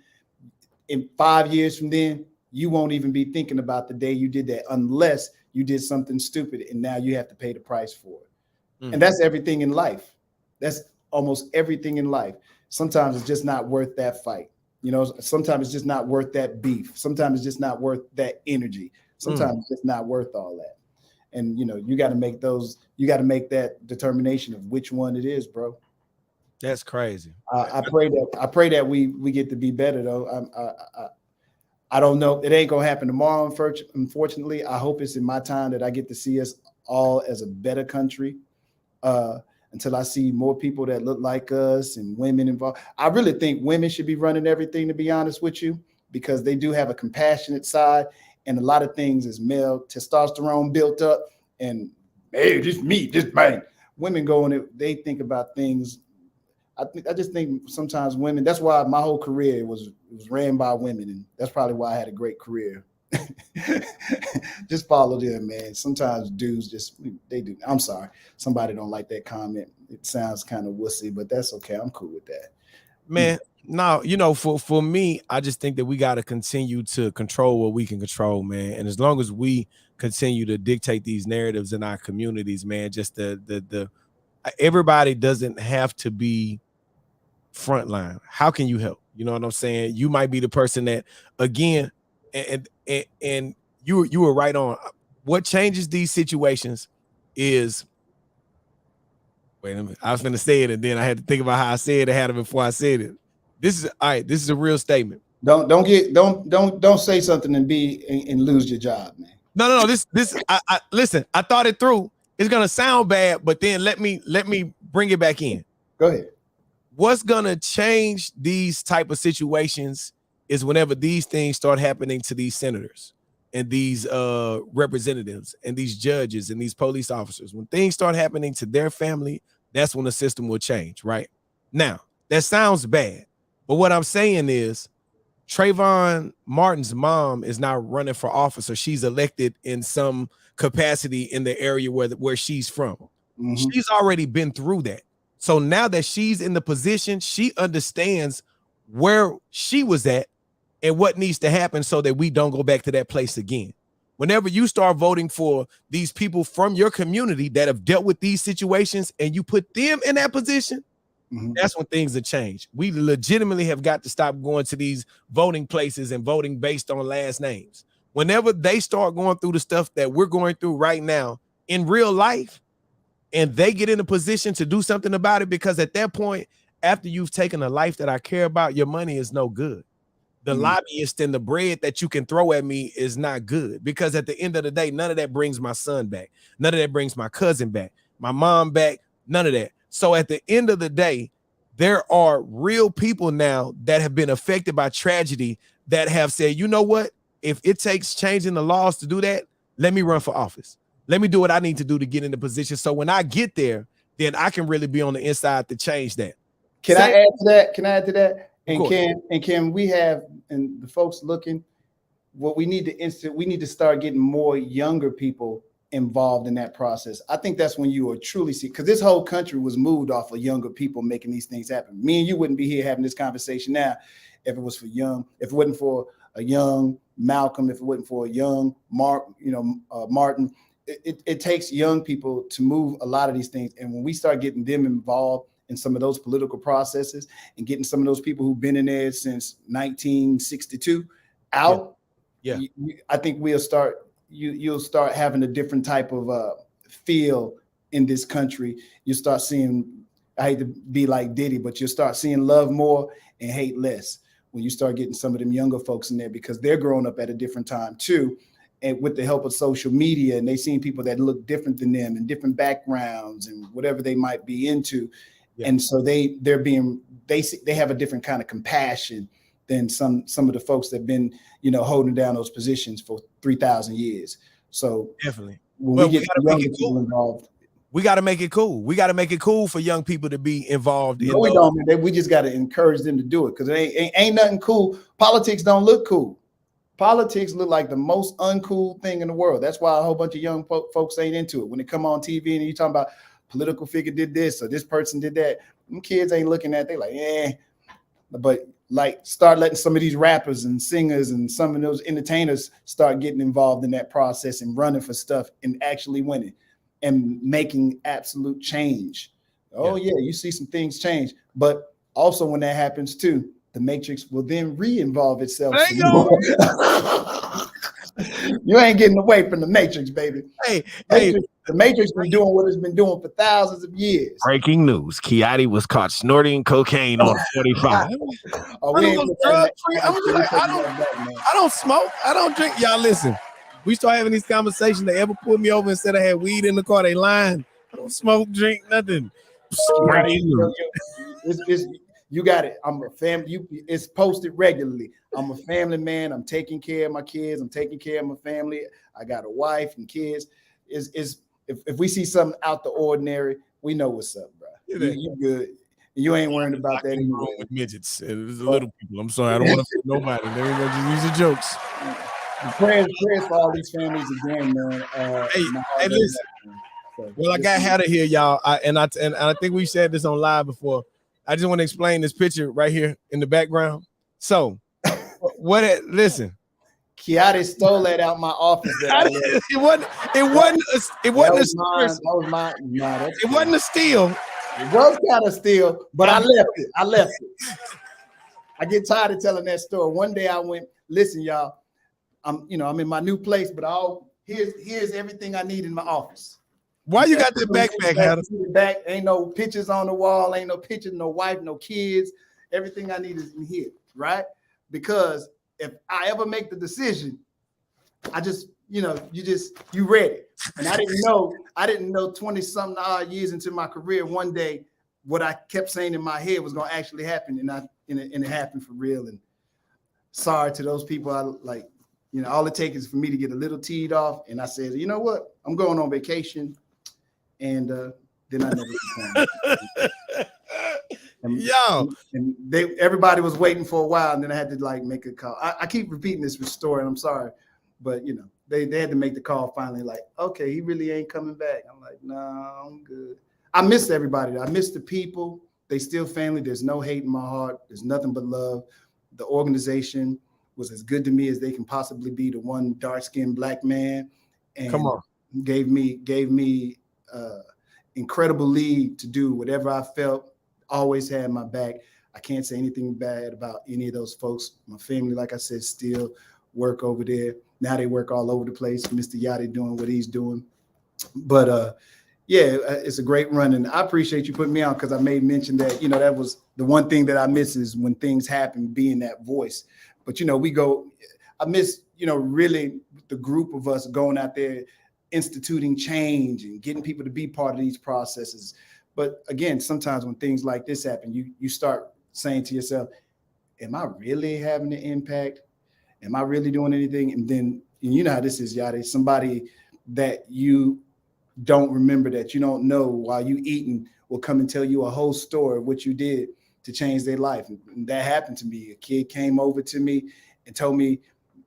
in 5 years from then, you won't even be thinking about the day you did that, unless you did something stupid and now you have to pay the price for it. And that's everything in life. That's almost everything in life. Sometimes it's just not worth that fight. You know, sometimes it's just not worth that beef. Sometimes it's just not worth that energy. Sometimes it's just not worth all that. And, you know, you got to make that determination of which one it is, bro. That's crazy. I pray that we get to be better, though. I don't know. It ain't going to happen tomorrow, unfortunately. I hope it's in my time that I get to see us all as a better country. Until I see more people that look like us and women involved. I really think women should be running everything, to be honest with you, because they do have a compassionate side, and a lot of things is male testosterone built up, and hey, just me, just bang. Women go and they think about things. I just think sometimes women, that's why my whole career was ran by women, and that's probably why I had a great career. Just follow them, man. Sometimes dudes they do. I'm sorry, somebody don't like that comment. It sounds kind of wussy, but that's okay. I'm cool with that, man. No, you know, for me, I just think that we got to continue to control what we can control, man. And as long as we continue to dictate these narratives in our communities, man, just the everybody doesn't have to be frontline. How can you help? You know what I'm saying? You might be the person that, again, and you were right on. What changes these situations is, wait a minute, I was gonna say it and then I had to think about how I said it, had it before I said it. This is all right. This is a real statement. Don't say something and lose your job, man. No. This I listen. I thought it through. It's gonna sound bad, but then let me bring it back in. Go ahead. What's gonna change these type of situations is whenever these things start happening to these senators and these representatives and these judges and these police officers. When things start happening to their family, that's when the system will change, right? Now, that sounds bad, but what I'm saying is Trayvon Martin's mom is now running for office, or she's elected in some capacity in the area where she's from. She's already been through that. So now that she's in the position, she understands where she was at and what needs to happen so that we don't go back to that place again. Whenever you start voting for these people from your community that have dealt with these situations and you put them in that position, that's when things have changed. We legitimately have got to stop going to these voting places and voting based on last names. Whenever they start going through the stuff that we're going through right now in real life, and they get in a position to do something about it, because at that point, after you've taken a life that I care about, your money is no good. The lobbyist and the bread that you can throw at me is not good, because at the end of the day, none of that brings my son back. None of that brings my cousin back, my mom back, none of that. So at the end of the day, there are real people now that have been affected by tragedy that have said, you know what? If it takes changing the laws to do that, let me run for office. Let me do what I need to do to get in the position. So when I get there, then I can really be on the inside to change that. Can I add to that? And can we have, and the folks looking, what we need to start getting more younger people involved in that process. I think that's when you will truly see, because this whole country was moved off of younger people making these things happen. Me and you wouldn't be here having this conversation now if it wasn't for a young Malcolm, if it wasn't for a young Martin. It takes young people to move a lot of these things. And when we start getting them involved in some of those political processes and getting some of those people who've been in there since 1962 out, I think you'll start having a different type of feel in this country. You start seeing, I hate to be like Diddy, but you'll start seeing love more and hate less when you start getting some of them younger folks in there, because they're growing up at a different time too. And with the help of social media, and they seen people that look different than them and different backgrounds and whatever they might be into. Yeah. And so they have a different kind of compassion than some of the folks that have been, holding down those positions for 3,000 years. So definitely, when we get young people involved, we got to make it cool. We got to make it cool for young people to be involved. No, we don't. We just got to encourage them to do it, because it ain't nothing cool. Politics don't look cool. Politics look like the most uncool thing in the world. That's why a whole bunch of young folks ain't into it. When they come on TV and you talking about political figure did this or this person did that, them kids ain't looking at. They like, But like, start letting some of these rappers and singers and some of those entertainers start getting involved in that process and running for stuff and actually winning and making absolute change. Oh yeah, you see some things change. But also when that happens too, the Matrix will then re-involve itself. You ain't getting away from the Matrix, baby. The Matrix been doing what it's been doing for thousands of years. Breaking news: Kiotti was caught snorting cocaine on 45. I don't smoke. I don't drink. Y'all listen. We start having these conversations. They ever pull me over and said I had weed in the car? They lying. I don't smoke, drink, nothing. You got it. I'm a family. It's posted regularly. I'm a family man. I'm taking care of my kids. I'm taking care of my family. I got a wife and kids. If we see something out the ordinary, we know what's up, bro. You good. You ain't worrying about that anymore. With midgets, it's the little people. I'm sorry, I don't want to fit nobody. There we go. Just use the jokes. Prayers for all these families again, man. Hey, listen. Well, I got Hatta here, y'all. I think we said this on live before. I just want to explain this picture right here in the background. So, listen. Kiotti stole that out my office. It wasn't a steal. It was kind of steal, but I left it. I get tired of telling that story. One day I went, listen, y'all, I'm in my new place, but here's everything I need in my office. Why you got the backpack, Hatta? Back, ain't no pictures on the wall, ain't no pictures, no wife, no kids. Everything I need is in here, right? Because if I ever make the decision, I just, you read it. And I didn't know 20 something odd years into my career, one day, what I kept saying in my head was going to actually happen. And it happened for real. And sorry to those people. All it takes is for me to get a little teed off. And I said, you know what? I'm going on vacation. And then I never and everybody was waiting for a while, and then I had to make a call. I keep repeating this story, and I'm sorry, but they had to make the call finally. Like, okay, he really ain't coming back. I'm like, no, I'm good. I miss everybody. I miss the people. They still family. There's no hate in my heart. There's nothing but love. The organization was as good to me as they can possibly be. The one dark-skinned black man, and gave me incredible lead to do whatever I felt. Always had my back. I can't say anything bad about any of those folks. My family, like I said, still work over there. Now they work all over the place. Mr. Yachty doing what he's doing. But it's a great run. And I appreciate you putting me on, because I made mention that, that was the one thing that I miss is when things happen, being that voice. But, I miss, really the group of us going out there, instituting change and getting people to be part of these processes. But again, sometimes when things like this happen, you start saying to yourself, am I really having an impact? Am I really doing anything? And then, you know how this is, Yachty, somebody that you don't remember, that you don't know while you eating will come and tell you a whole story of what you did to change their life. And that happened to me. A kid came over to me and told me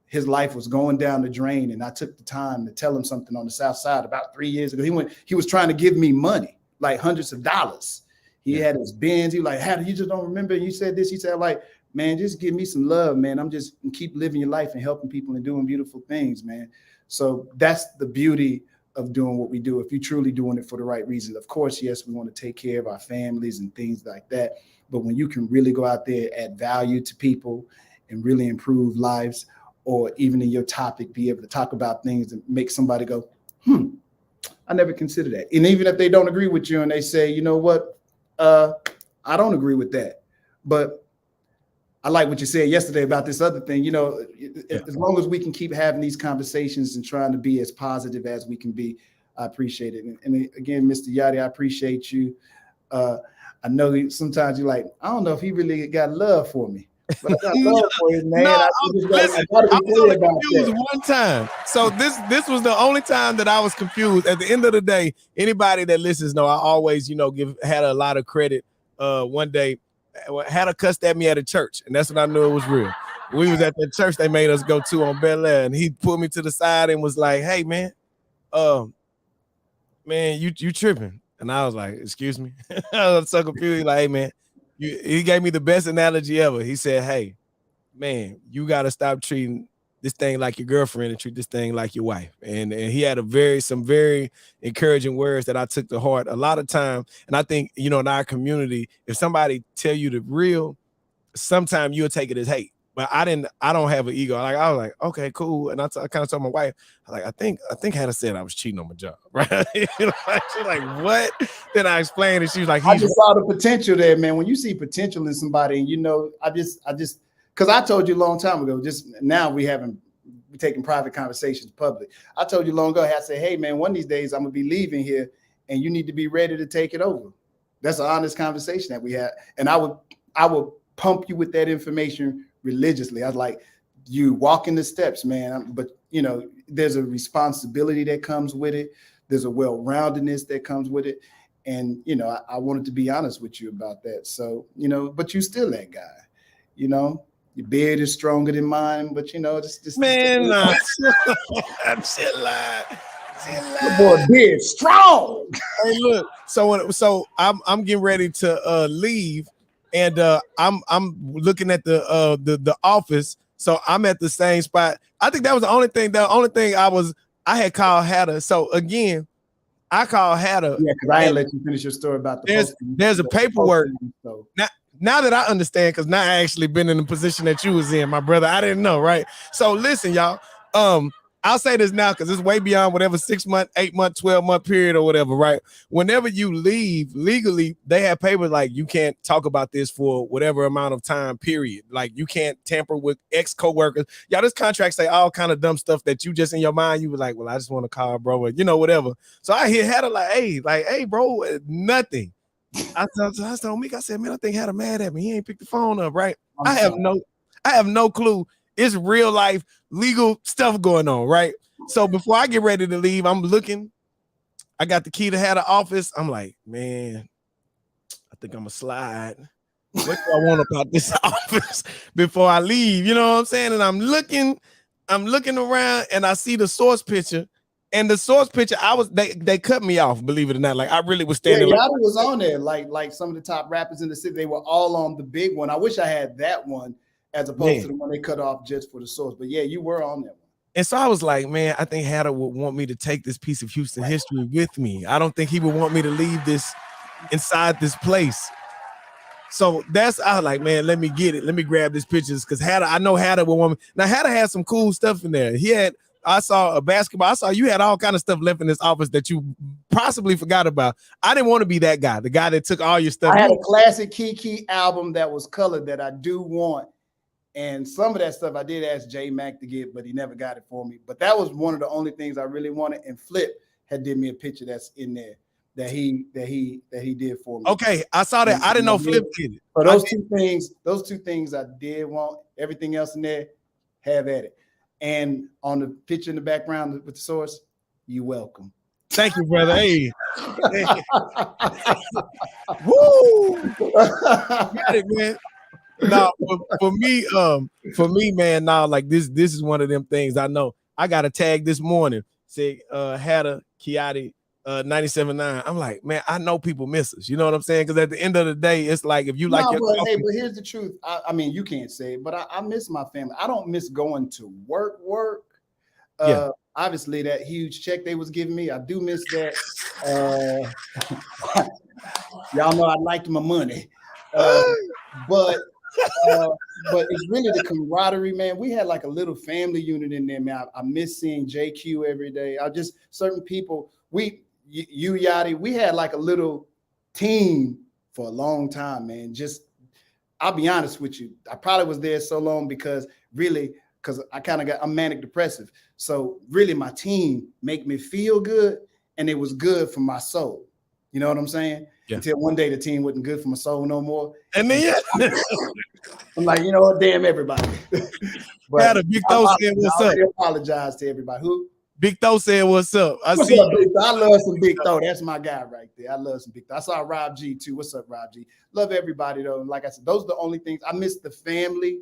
his life was going down the drain, and I took the time to tell him something on the South Side about 3 years ago. He was trying to give me money, like hundreds of dollars. He had his Benz. He was like, how do you just don't remember? You said this. He said, like, man, just give me some love, man. I'm just keep living your life and helping people and doing beautiful things, man. So that's the beauty of doing what we do. If you're truly doing it for the right reasons, of course, yes, we want to take care of our families and things like that. But when you can really go out there, add value to people and really improve lives, or even in your topic, be able to talk about things that make somebody go, I never considered that. And even if they don't agree with you and they say, you know what, I don't agree with that, but I like what you said yesterday about this other thing. You know, as long as we can keep having these conversations and trying to be as positive as we can be, I appreciate it. And again, Mr. Yachty, I appreciate you. I know sometimes you're like, I don't know if he really got love for me. But I got love for you, man. No, I was only confused one time. So this was the only time that I was confused. At the end of the day, anybody that listens know I always, had a lot of credit. One day, Hatta cussed at me at a church, and that's when I knew it was real. We was at the church they made us go to on Bel Air, and he pulled me to the side and was like, "Hey, man, you tripping?" And I was like, "Excuse me." I was so confused. Like, "Hey, man." He gave me the best analogy ever. He said, "Hey, man, you got to stop treating this thing like your girlfriend and treat this thing like your wife." And he had some very encouraging words that I took to heart a lot of time. And I think, in our community, if somebody tell you the real, sometimes you'll take it as hate. But I don't have an ego. I was like, okay, cool. And I kind of told my wife, I think Hatta said I was cheating on my job, right? She's like, what? Then I explained it. She was like, I just saw the potential there, man. When you see potential in somebody, and I just because I told you a long time ago, just now we taking private conversations public. I told you long ago, I said, hey man, one of these days I'm gonna be leaving here and you need to be ready to take it over. That's an honest conversation that we had. And I would pump you with that information religiously. I was like, you walk in the steps, man. But there's a responsibility that comes with it. There's a well-roundedness that comes with it. And, I wanted to be honest with you about that. So, but you still that guy, your beard is stronger than mine, but man, I'm still lying. Your boy beard strong. Hey, look, so I'm getting ready to leave, and I'm looking at the office. So I'm at the same spot. I think that was the only thing I had called Hatta. So again, I called Hatta. Yeah, because I didn't let you finish your story about there's a paperwork. So. Now that I understand, because now I actually been in the position that you was in, my brother. I didn't know, right? So listen, y'all. I'll say this now because it's way beyond whatever 6 month, 8 month, 12-month period or whatever, right? Whenever you leave legally, they have papers like you can't talk about this for whatever amount of time, period. Like you can't tamper with ex-co-workers. Y'all, this contract say all kind of dumb stuff that you just in your mind, you were like, well, I just want to call bro, or, whatever. So I hear Hatta like, hey, bro, nothing. I told Meek, I said, man, I think Hatta mad at me. He ain't picked the phone up, right? I have no clue. It's real life legal stuff going on, right? So before I get ready to leave, I'm looking. I got the key to Hatta office. I'm like, man, I think I'm gonna slide. What do I want about this office before I leave? You know what I'm saying? And I'm looking around and I see the source picture. And the source picture, they cut me off, believe it or not. Like I really was standing. Yeah, Yachty was on there, like some of the top rappers in the city. They were all on the big one. I wish I had that one as opposed to the one they cut off just for the source. But yeah, you were on that one. And so I was like, man, I think Hatta would want me to take this piece of Houston history with me. I don't think he would want me to leave this inside this place. So I was like, man, let me get it. Let me grab these pictures because I know Hatta would want me. Now Hatta had some cool stuff in there. I saw a basketball. I saw you had all kind of stuff left in this office that you possibly forgot about. I didn't want to be that guy, the guy that took all your stuff. I had a classic Kiki album that was colored that I do want. And some of that stuff I did ask J Mac to get, but he never got it for me. But that was one of the only things I really wanted. And Flip had did me a picture that's in there that he did for me. Okay, I saw that. I didn't know Flip did it. So those two things I did want. Everything else in there, have at it. And on the picture in the background with the source, you're welcome. Thank you, brother. Hey. Woo! Got it, man. No, for me, man, now like this is one of them things. I know I got a tag this morning, say Hatta, Kiotti, 97.9. I'm like, man, I know people miss us. You know what I'm saying? Because at the end of the day, it's like if you like No, your but coffee, hey, but here's the truth. I mean, you can't say it, but I miss my family. I don't miss going to work. Yeah. Obviously, that huge check they was giving me, I do miss that. Y'all know I liked my money, but but it's really the camaraderie, man. We had like a little family unit in there, man. I miss seeing JQ every day. I just certain people. You Yachty, we had like a little team for a long time, man. Just I'll be honest with you. I probably was there so long because I kind of I'm manic depressive. So really my team make me feel good, and it was good for my soul. You know what I'm saying? Yeah. Until one day the team wasn't good for my soul no more. And then I'm like, you know what, damn everybody. But Hatta, Big Tho said what's up. I apologize to everybody. Who? Big Tho said what's up. What's up, Big Tho? I love some Big Tho. That's my guy right there. I love some Big Tho. I saw Rob G too. What's up, Rob G? Love everybody though. Like I said, those are the only things I miss. The family,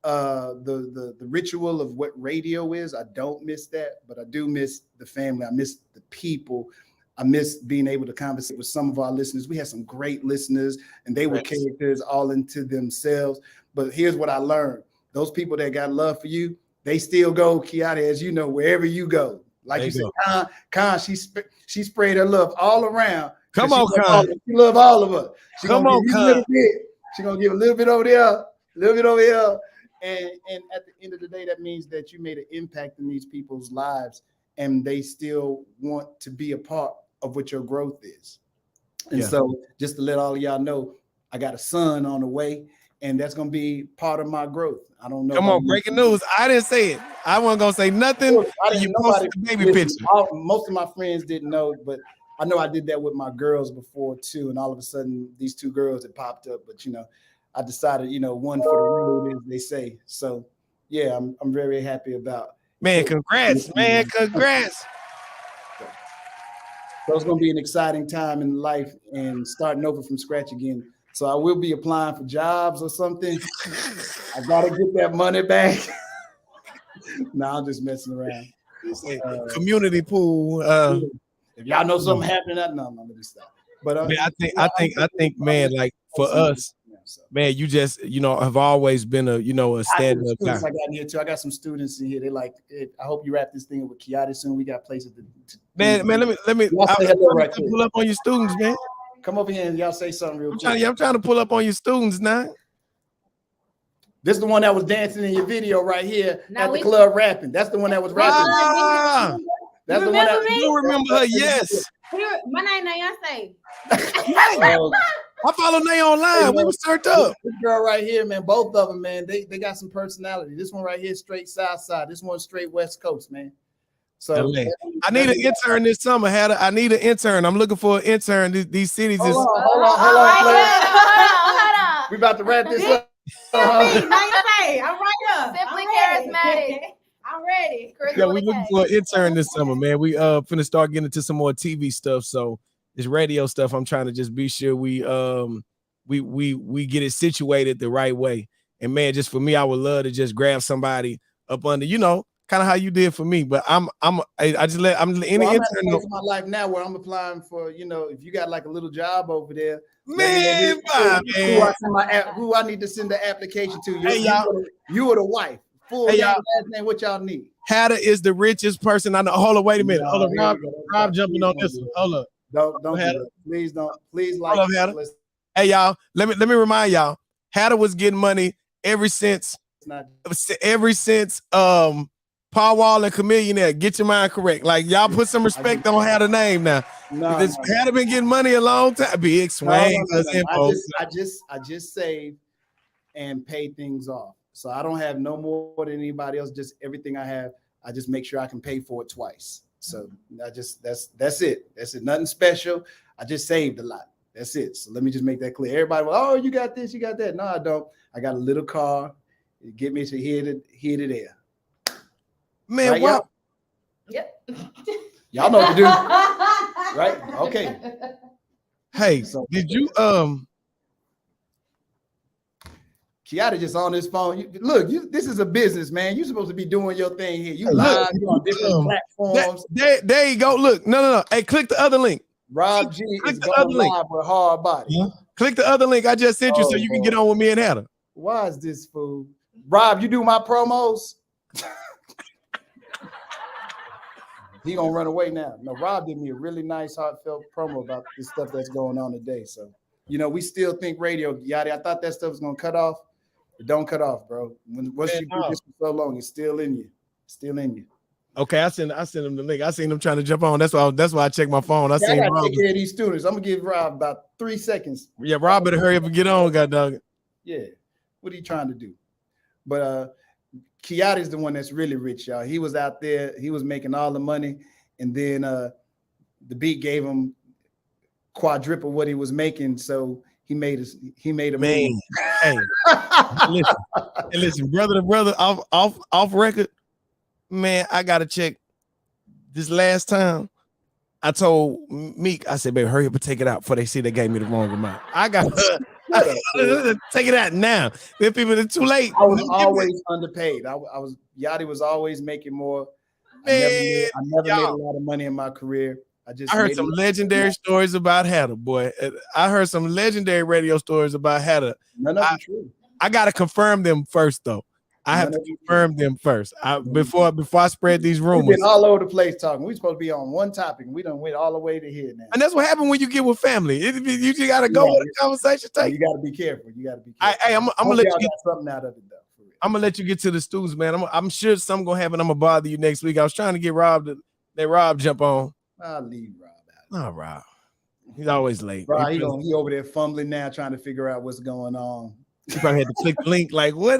the ritual of what radio is. I don't miss that, but I do miss the family. I miss the people. I miss being able to conversate with some of our listeners. We had some great listeners, and they were characters all into themselves. But here's what I learned: those people that got love for you, they still go, Kiotti, as you know, wherever you go. Like you said, Con, she sprayed her love all around. Come on, Con. She love all of us. She Come on, Con. A little bit. She gonna give a little bit over there, a little bit over here. And at the end of the day, that means that you made an impact in these people's lives, and they still want to be a part of what your growth is. And so just to let all of y'all know, I got a son on the way, and that's going to be part of my growth. I don't know. Come on, breaking news. I didn't say it. I wasn't going to say nothing. I didn't, you posted the baby picture. Most of my friends didn't know, but I know I did that with my girls before too. And all of a sudden these two girls had popped up, but I decided, one for the road, as they say. So yeah, I'm very happy about. Man, congrats, man. Congrats. So it's going to be an exciting time in life and starting over from scratch again. So I will be applying for jobs or something. I got to get that money back. No, I'm just messing around. Community pool. If y'all know something happening, no, let me stop. But man, I think, man, like for us, man, you just, have always been a stand-up guy. I got in here too. I got some students in here. They like, I hope you wrap this thing with Kiotti soon. We got places to man, let me pull up on your students, man. Come over here and y'all say something real quick. I'm trying to pull up on your students now. This is the one that was dancing in your video right here at the club rapping. That's the one that was rapping. That's the one that you remember her, yes. My name Nayase. I follow Nay online. We was turned up. This girl right here, man, both of them, man, they got some personality. This one right here, straight South Side. This one straight West Coast, man. So I need an intern this summer. I need an intern. I'm looking for an intern. These cities is. Hold on. We about to wrap this up. I'm right up. Simply charismatic. I'm ready. Yeah, we looking for an intern this summer, man. We finna start getting into some more TV stuff. So this radio stuff, I'm trying to just be sure we get it situated the right way. And man, just for me, I would love to just grab somebody up under, kind of how you did for me. But I'm just let any intern know. My life now where I'm applying for, if you got like a little job over there, man, who I need to send the application to. You or the wife. Full name, last name, what y'all need? Hatta is the richest person I know. Hold on, wait a minute. Hold on, Rob jumping on this one. Hold up. Don't Hatta. Please don't. Please like. Hold up, Hatta. Hey y'all, let me remind y'all. Hatta was getting money ever since Paul Wall and Chameleonaire. Get your mind correct. Like y'all put some respect on Hatta name now. Hatta been getting money a long time. Big swing. I just save and pay things off. So I don't have no more than anybody else. Just everything I have, I just make sure I can pay for it twice. So that's it. That's it. Nothing special. I just saved a lot. That's it. So let me just make that clear. Everybody, oh, you got this, you got that. No, I don't. I got a little car. It get me to here to there. Man, right, what? Yep. Y'all know what to do, right? Okay. Hey, so did you Kiotti just on his phone. Look, this is a business, man. You're supposed to be doing your thing here. You live, you on different platforms. There you go. Look, no. Hey, click the other link. Rob G is going live with Hard Body. Yeah. Click the other link I just sent you so you can get on with me and Hatta. Why is this fool? Rob, you do my promos? He gonna run away now. No, Rob did me a really nice, heartfelt promo about this stuff that's going on today. So, we still think radio, Yachty. I thought that stuff was gonna cut off. It don't cut off, bro. Once you do this for so long, it's still in you. Still in you. Okay, I sent him the link. I seen him trying to jump on. That's why I checked my phone. I gotta take care of these students. I'm gonna give Rob about 3 seconds. Yeah, Rob better hurry up and get on, goddamn. Yeah. What are you trying to do? But Kiotti is the one that's really rich, y'all. He was out there, he was making all the money, and then the beat gave him quadruple what he was making, so he made a man. Hey, listen, brother to brother, off record, man. I gotta check. This last time, I told Meek, I said, "Baby, hurry up and take it out before they see they gave me the wrong amount." I got take it out now. Then people, it's too late. I was always underpaid. Yachty was always making more. Man, I never made a lot of money in my career. I heard some legendary stories about Hatta, boy. I heard some legendary radio stories about Hatta. None of them true. I gotta confirm them first, though. I have to confirm them first. Before I spread these rumors. We've been all over the place talking. We're supposed to be on one topic, and we done went all the way to here now. And that's what happened when you get with family. You just gotta go with the conversation. You gotta be careful. You gotta be careful. Hey, I'm gonna let you get something out of it, though. I'm gonna let you get to the students, man. I'm sure something gonna happen. I'm gonna bother you next week. I was trying to get Rob to let Rob jump on. I'll leave Rob out. No, Rob. He's always late. Rob, he over there fumbling now, trying to figure out what's going on. You probably had to click the link. Like, what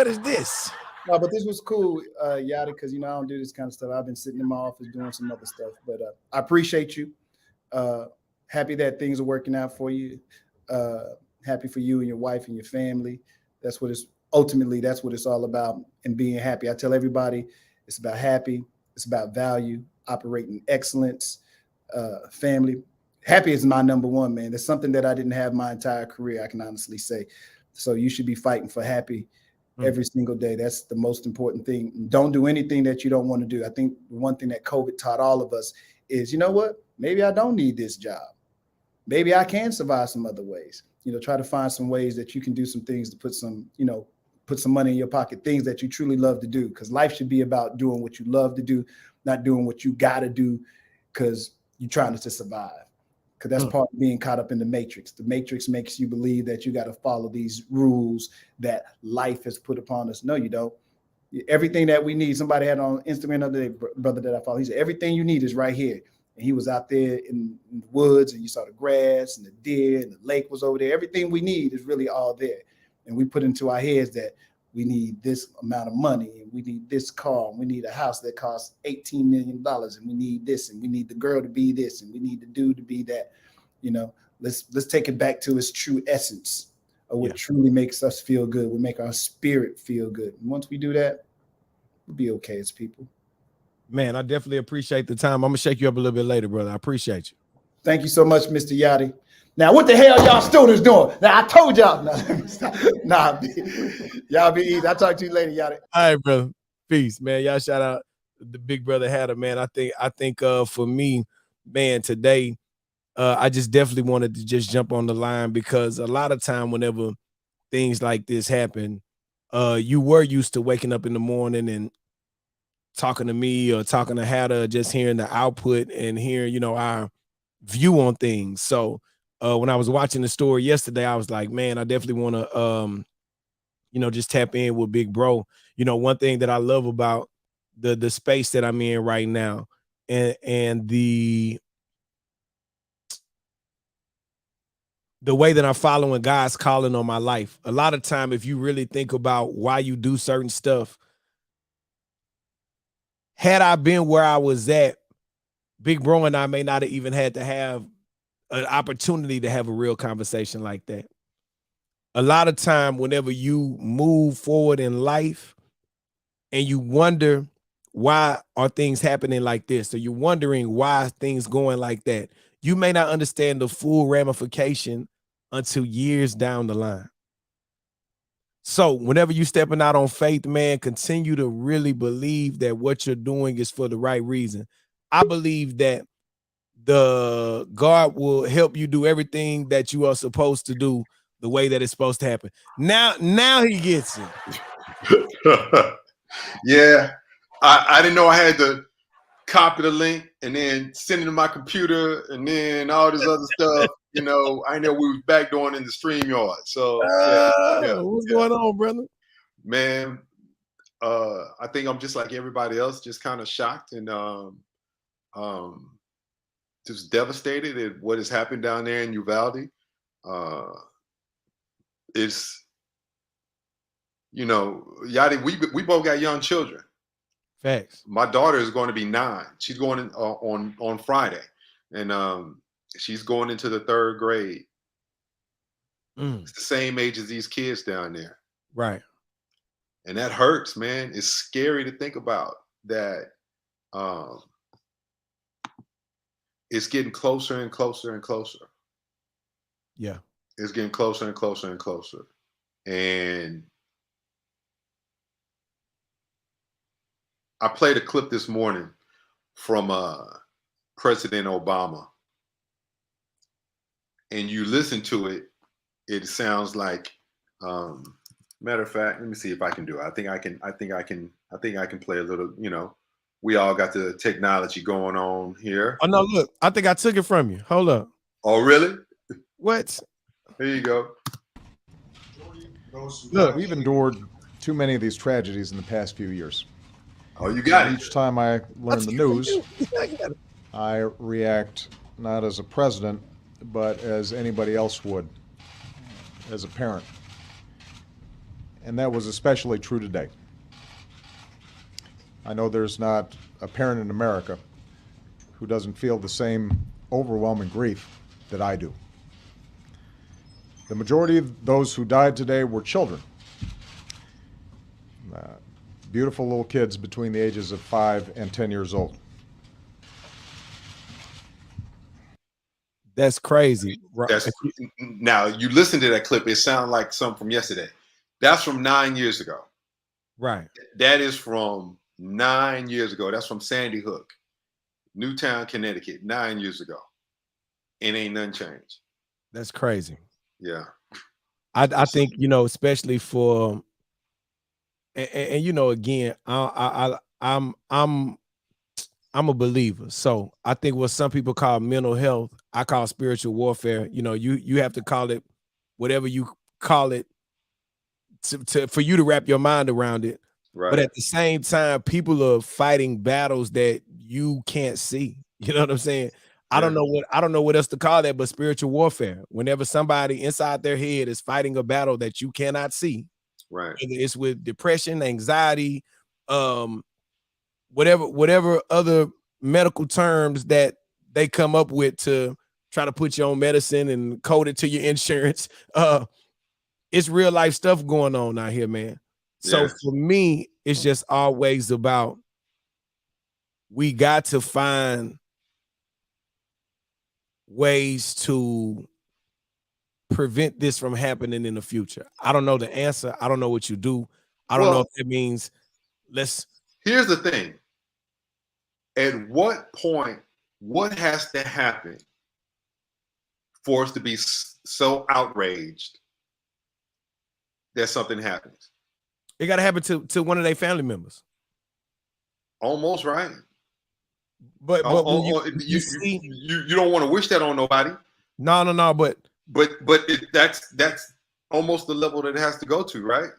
is this? No, but this was cool, Yachty, because I don't do this kind of stuff. I've been sitting in my office doing some other stuff, but I appreciate you. Happy that things are working out for you. Happy for you and your wife and your family. That's what it's all about, and being happy. I tell everybody it's about happy, it's about value, operating excellence, family. Happy is my number one, man. That's something that I didn't have my entire career, I can honestly say. So you should be fighting for happy every single day. That's the most important thing. Don't do anything that you don't want to do. I think the one thing that COVID taught all of us is, you know what? Maybe I don't need this job. Maybe I can survive some other ways. Try to find some ways that you can do some things to put some money in your pocket, things that you truly love to do. Because life should be about doing what you love to do, not doing what you got to do because you're trying to survive. Because that's part of being caught up in the matrix. The matrix makes you believe that you got to follow these rules that life has put upon us. No, you don't. Everything that we need, somebody had on Instagram the other day, brother that I follow, he said, everything you need is right here. And he was out there in the woods, and you saw the grass and the deer and the lake was over there. Everything we need is really all there. And we put into our heads that we need this amount of money, and we need this car, and we need a house that costs $18 million, and we need this, and we need the girl to be this, and we need the dude to be that. Let's take it back to its true essence of what truly makes us feel good. We make our spirit feel good. And once we do that, we'll be okay as people. Man, I definitely appreciate the time. I'm gonna shake you up a little bit later, brother. I appreciate you. Thank you so much, Mr. Yachty. Now, what the hell y'all students doing? Now, I told y'all. Y'all be easy. I'll talk to you later, Yachty. All right, brother. Peace, man. Y'all shout out the big brother Hatta, man. I think for me, man, today, I just definitely wanted to just jump on the line because a lot of time whenever things like this happen, you were used to waking up in the morning and talking to me or talking to Hatta, just hearing the output and hearing, our view on things. So when I was watching the story yesterday, I was like, man, I definitely want to, just tap in with big bro. One thing that I love about the space that I'm in right now and the way that I'm following God's calling on my life. A lot of time, if you really think about why you do certain stuff, had I been where I was at, Big Bro and I may not have even had to have an opportunity to have a real conversation like that. A lot of time, whenever you move forward in life and you wonder why are things happening like this, or you're wondering why things going like that, you may not understand the full ramification until years down the line. So whenever you stepping out on faith, man, continue to really believe that what you're doing is for the right reason. I believe that the God will help you do everything that you are supposed to do the way that it's supposed to happen. Now he gets it. Yeah, I didn't know I had to copy the link and then send it to my computer and then all this other stuff. You know, I know we was backdooring in the StreamYard. So What's going on, brother? Man, I think I'm just like everybody else, just kind of shocked and just devastated at what has happened down there in Uvalde. It's, you know, Yadi, we both got young children. Facts. My daughter is going to be 9. She's going in, on Friday, and she's going into the 3rd grade. It's the same age as these kids down there, right? And that hurts, man. It's scary to think about that. It's getting closer and closer and closer. Yeah, it's getting closer and closer and closer, and I played a clip this morning from President Obama, and you listen to it, it sounds like. Matter of fact, let me see if I can do it. I think I can play a little. You know, we all got the technology going on here. Oh no, look, I think I took it from you. Hold up. Oh really? What? Here you go. Look, we've endured too many of these tragedies in the past few years. Oh, you got it. Each time I learn the news, I react not as a president, but as anybody else would, as a parent. And that was especially true today. I know there's not a parent in America who doesn't feel the same overwhelming grief that I do. The majority of those who died today were children. Beautiful little kids between the ages of 5 and 10 years old. That's crazy. Now, you listen to that clip, it sounds like something from yesterday. That's from 9 years ago. Right. That is from 9 years ago. That's from Sandy Hook, Newtown, Connecticut, 9 years ago. And ain't nothing changed. That's crazy. Yeah. I think, you know, especially for and you know, again, I'm a believer. So I think what some people call mental health, I call spiritual warfare. You know, you have to call it whatever you call it for you to wrap your mind around it. Right. But at the same time, people are fighting battles that you can't see. You know what I'm saying? I don't know what else to call that but spiritual warfare. Whenever somebody inside their head is fighting a battle that you cannot see. Right. Whether it's with depression, anxiety, whatever other medical terms that they come up with to try to put you on medicine and code it to your insurance. It's real life stuff going on out here, man. So for me, it's just always about we got to find ways to prevent this from happening in the future. I don't know the answer. I don't know what you do. I don't know if it means Here's the thing. At what point, what has to happen for us to be so outraged that something happens? It got to happen to one of their family members. Almost right. But you don't want to wish that on nobody. No. But that's almost the level that it has to go to, right?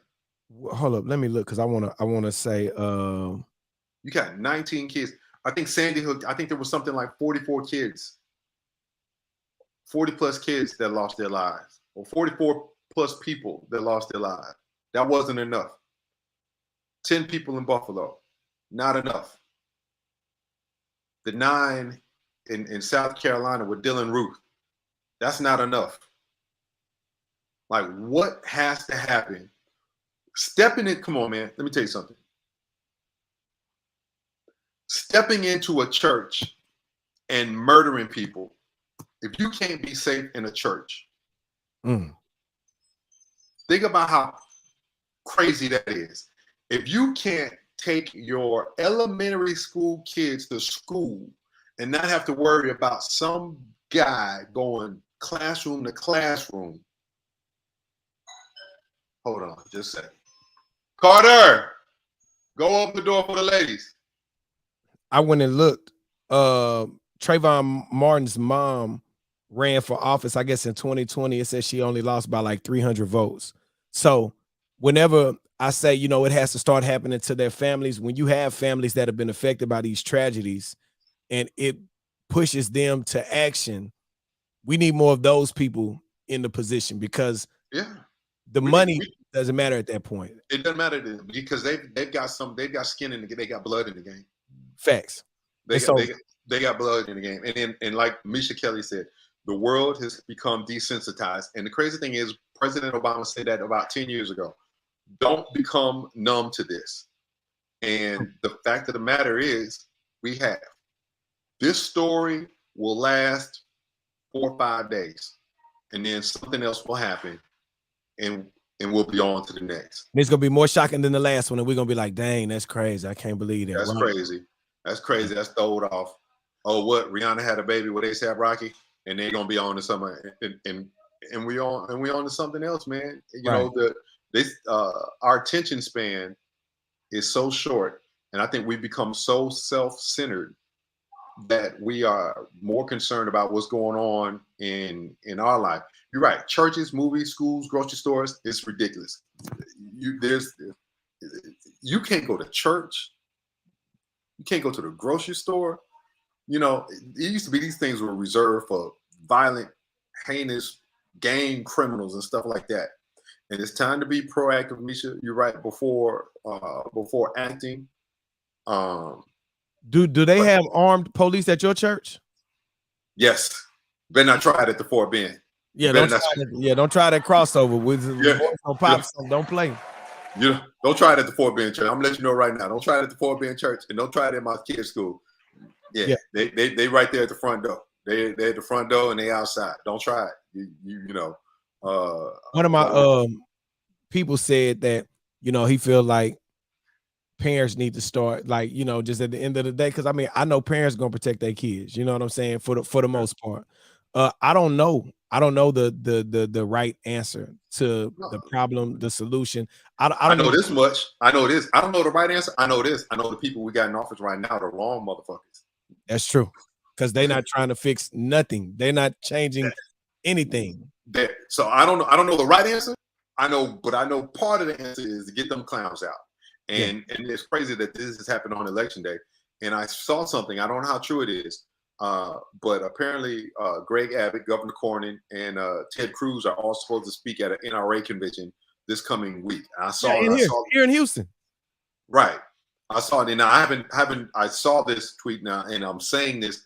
Hold up, let me look because I wanna say you got 19 kids. I think Sandy Hook. I think there was something like 44 kids, 40 plus kids that lost their lives, or 44 plus people that lost their lives. That wasn't enough. 10 people in Buffalo, not enough. The 9 in South Carolina with Dylan Ruth, that's not enough. Like, what has to happen? Stepping in, come on, man. Let me tell you something. Stepping into a church and murdering people, if you can't be safe in a church, think about how crazy that is. If you can't take your elementary school kids to school and not have to worry about some guy going classroom to classroom. Hold on, just a second. Carter, go open the door for the ladies. I went and looked. Trayvon Martin's mom ran for office, I guess in 2020. It says she only lost by like 300 votes. So whenever I say, you know, it has to start happening to their families, when you have families that have been affected by these tragedies and it pushes them to action, we need more of those people in the position, because the money doesn't matter at that point. It doesn't matter because they've got skin in the game, they got blood in the game. Facts. They got blood in the game. And like Misha Kelly said, the world has become desensitized. And the crazy thing is, President Obama said that about 10 years ago. Don't become numb to this. And the fact of the matter is, we have. This story will last 4 or 5 days. And then something else will happen. And we'll be on to the next. And it's going to be more shocking than the last one. And we're going to be like, dang, that's crazy. I can't believe that. That's crazy. That's crazy. That's throwed off. Oh, what? Rihanna had a baby with A$AP Rocky, and they're gonna be on to something, and we on to something else, man. You know, our attention span is so short, and I think we become so self-centered that we are more concerned about what's going on in our life. You're right. Churches, movies, schools, grocery stores, it's ridiculous. You can't go to church. You can't go to the grocery store. You know, it used to be these things were reserved for violent, heinous gang criminals and stuff like that. And it's time to be proactive, Misha. You're right. Before acting. Do they have armed police at your church? Yes. Better not try it at the Fort Bend. Yeah, don't try that crossover with pops. Don't play. Yeah, don't try it at the Fort Bend church. I'm gonna let you know right now. Don't try it at the Fort Bend church, and don't try it at my kids' school. Yeah. They right there at the front door. They at the front door and they outside. Don't try it. You know. One of my people said that, you know, he feel like parents need to start, like, you know, just at the end of the day, because I mean, I know parents gonna protect their kids. You know what I'm saying, for the most part. I don't know the right answer to the problem, the solution. I know this much. I know this. I don't know the right answer. I know this. I know the people we got in office right now are the wrong motherfuckers. That's true, because they're not trying to fix nothing. They're not changing anything. So I don't know the right answer. I know part of the answer is to get them clowns out. And it's crazy that this has happened on election day. And I saw something. I don't know how true it is. But apparently Greg Abbott, Governor Cornyn, and Ted Cruz are all supposed to speak at an NRA convention this coming week. And I saw here in Houston. Right. I saw it, and I saw this tweet now, and I'm saying this,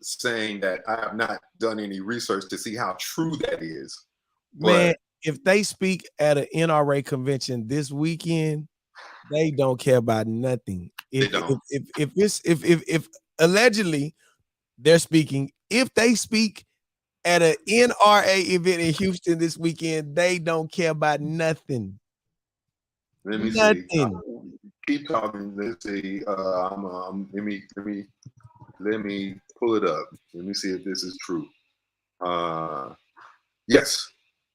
saying that I have not done any research to see how true that is. Man, if they speak at an NRA convention this weekend, they don't care about nothing. If allegedly they're speaking, if they speak at an NRA event in Houston this weekend, they don't care about nothing. Let me see. Keep talking. Let's see. Let me pull it up. Let me see if this is true. Yes,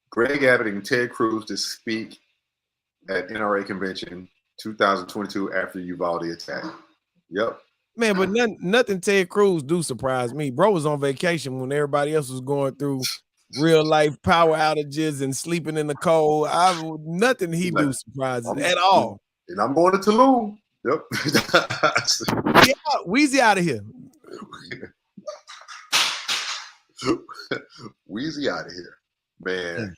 Greg Abbott and Ted Cruz to speak at NRA convention 2022 after Uvalde attack. Yep. Man, but nothing Ted Cruz do surprise me. Bro was on vacation when everybody else was going through real life power outages and sleeping in the cold. Nothing he do surprises at all. And I'm going to Tulum. Yep. Weezy out of here. Weezy out of here, man.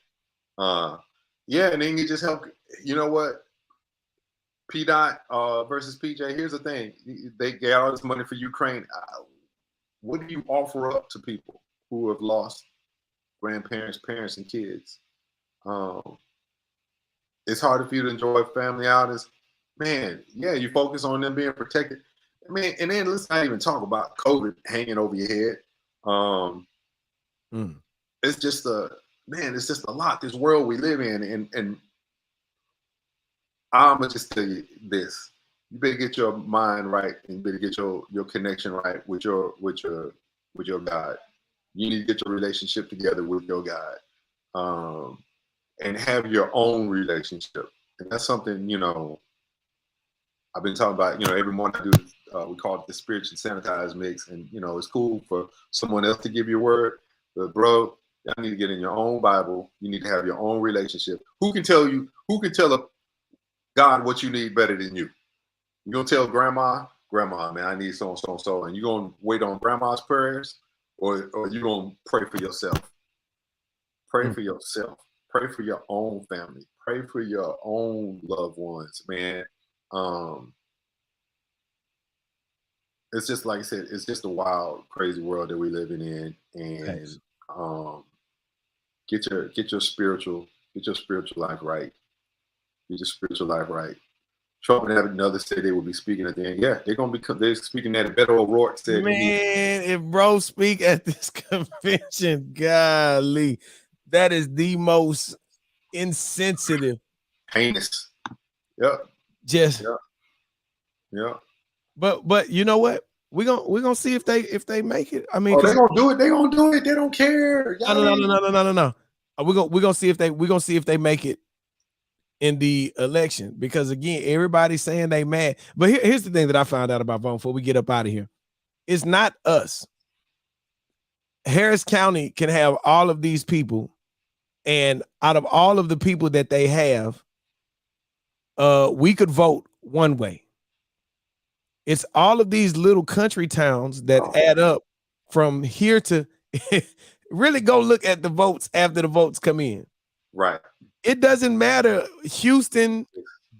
Yeah, and then you just help. You know what? P-Dot versus PJ. Here's the thing: they got all this money for Ukraine. What do you offer up to people who have lost grandparents, parents, and kids? It's harder for you to enjoy family outings. Man, yeah, you focus on them being protected. I mean, and then let's not even talk about COVID hanging over your head. It's just it's just a lot. This world we live in, and I'm gonna just tell you this: you better get your mind right, and you better get your connection right with your God. You need to get your relationship together with your God, and have your own relationship. And that's something, you know, I've been talking about. You know, every morning I do. We call it the spiritual sanitized mix, and you know, it's cool for someone else to give you a word, but bro, y'all need to get in your own Bible. You need to have your own relationship. Who can tell you? Who can tell a God what you need better than you? You gonna tell grandma, man, I need so and so and so, and you gonna wait on grandma's prayers, or you gonna pray for yourself? Pray for yourself. Pray for your own family. Pray for your own loved ones, man. It's just like I said, it's just a wild, crazy world that we're living in, and get your spiritual life right. Get your spiritual life right. Trump and another say they will be speaking at the end. Yeah, they're speaking at a Beto O'Rourke said. Man, if bro speak at this convention, golly, that is the most insensitive, heinous. Yep. Just yeah. But you know what? We're gonna see if they make it. I mean, they're gonna do it. They're gonna do it. They don't care. No. We're gonna see if they make it in the election, because again, everybody's saying they mad. But here's the thing that I found out about voting before we get up out of here. It's not us. Harris County can have all of these people, and out of all of the people that they have, we could vote one way. It's all of these little country towns that add up from here to really go look at the votes after the votes come in. Right. It doesn't matter. Houston,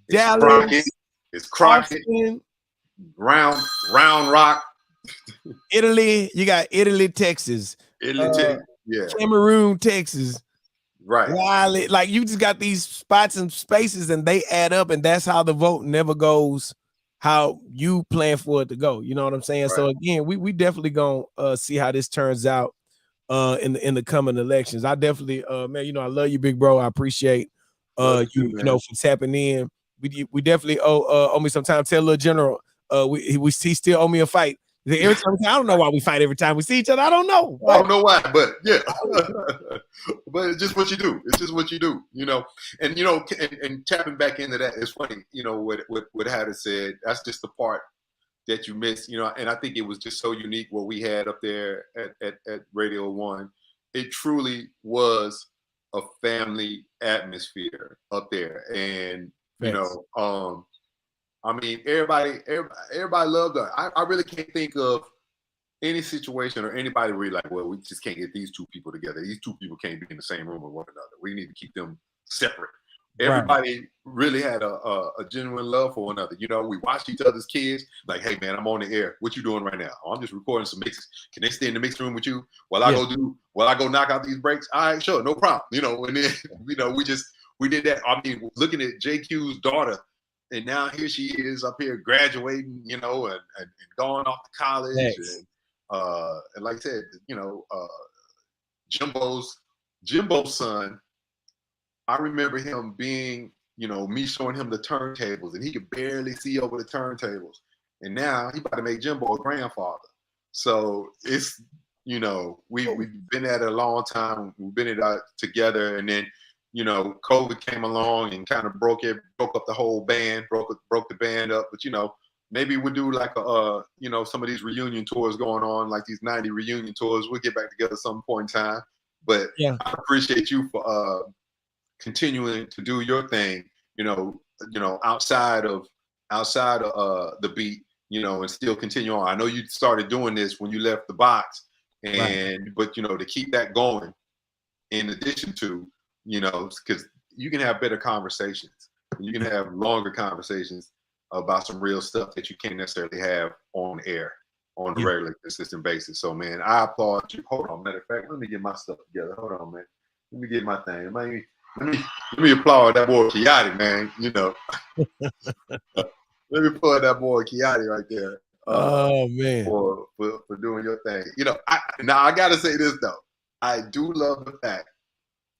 Dallas, it's Crockett, Round Rock, Italy. You got Italy, Texas, Cameroon, Texas. Right. Raleigh. Like, you just got these spots and spaces, and they add up, and that's how the vote never goes how you plan for it to go. You know what I'm saying? Right. So again, we definitely gonna see how this turns out in the coming elections. I definitely man, you know, I love you, big bro. I appreciate you know, for tapping in. We definitely owe me some time. Tell little general he still owe me a fight. Every time, I don't know why we fight every time we see each other. I don't know. I don't know why, but yeah. But it's just what you do. It's just what you do, you know. And you know, and tapping back into that, it's funny, you know, what Hatta said. That's just the part that you missed, you know. And I think it was just so unique what we had up there at Radio One. It truly was a family atmosphere up there, and you know, I mean, everybody loved her. I really can't think of any situation or anybody where you're like, well, we just can't get these two people together. These two people can't be in the same room with one another. We need to keep them separate. Everybody really had a genuine love for one another. You know, we watched each other's kids. Like, hey man, I'm on the air. What you doing right now? Oh, I'm just recording some mixes. Can they stay in the mix room with you while I go knock out these breaks? All right, sure, no problem. You know, and then you know, we did that. I mean, looking at JQ's daughter. And now here she is up here graduating, you know, and going off to college. And like I said, you know, Jimbo's son, I remember him being, you know, me showing him the turntables, and he could barely see over the turntables. And now he about to make Jimbo a grandfather. So it's, you know, we've been at it a long time. We've been at it together, and then, you know, COVID came along and kind of broke up the whole band, broke the band up. But, you know, maybe we'll do like you know, some of these reunion tours going on, like these 90 reunion tours. We'll get back together some point in time. But I appreciate you for continuing to do your thing, you know, outside of the beat, you know, and still continue on. I know you started doing this when you left the box, but you know, to keep that going in addition to, you know, because you can have better conversations. You can have longer conversations about some real stuff that you can't necessarily have on air on a regular, consistent basis. So, man, I applaud you. Hold on, matter of fact, let me get my stuff together. Hold on, man. Let me get my thing. Let me applaud that boy Kiotti, man. You know, let me applaud that boy Kiotti right there. Oh man, for doing your thing. You know, I gotta say this though. I do love the fact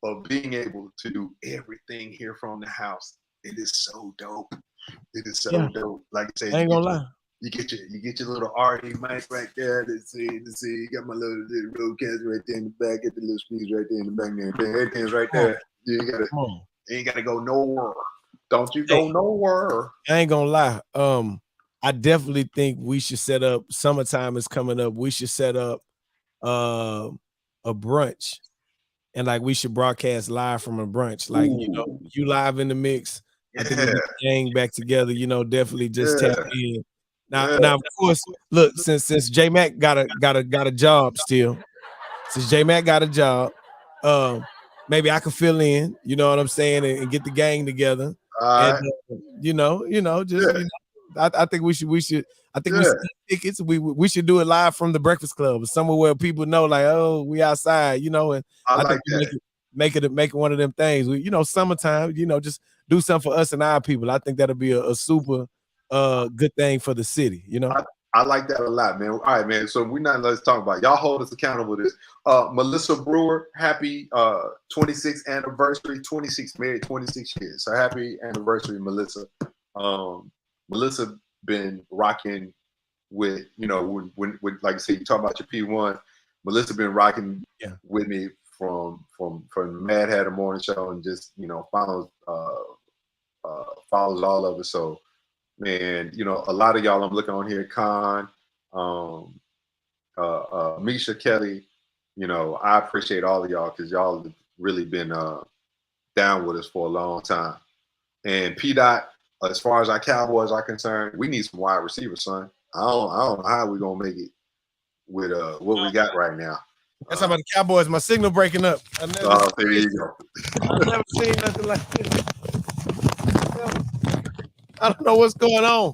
of being able to do everything here from the house. it is so dope. It is so Yeah. dope. Like I said, I ain't gonna lie. you get your little RD mic right there. Let's see. You got my little roadcaster right there in the back. Get the little speakers right there in the back there. Everything's right there. You ain't gotta go nowhere. Don't you go nowhere. I ain't gonna lie. I definitely think we should set up. Summertime is coming up. We should set up a brunch, and like we should broadcast live from a brunch. Like you live in the mix. I think we get the gang back together. Definitely just tap in. Now, of course, look, since J Mac got a job still, since J Mac got a job, maybe I could fill in. You know what I'm saying, and get the gang together. And I think we should. I think we should get tickets. We should do it live from the Breakfast Club, or somewhere where people know, like, oh, we outside. And I think we make it one of them things. We, summertime. Just do something for us and our people. I think that'll be a super good thing for the city. I like that a lot, man. All right, man. So let's talk about it. Y'all hold us accountable to this. Melissa Brewer, happy 26th anniversary. 26, married 26 years. So happy anniversary, Melissa. Melissa been rocking with, when like I said, you talk about your P1. Melissa been rocking with me from Madd Hatta morning show, and just follows all of it. So man, a lot of y'all I'm looking on here, Khan, Misha, Kelly, I appreciate all of y'all, because y'all have really been down with us for a long time. And P Dot, as far as our Cowboys are concerned, we need some wide receivers, son. I don't know how we're gonna make it with what we got right now. That's how about the Cowboys. My signal breaking up. There you go. I've never seen nothing like this. I don't know what's going on.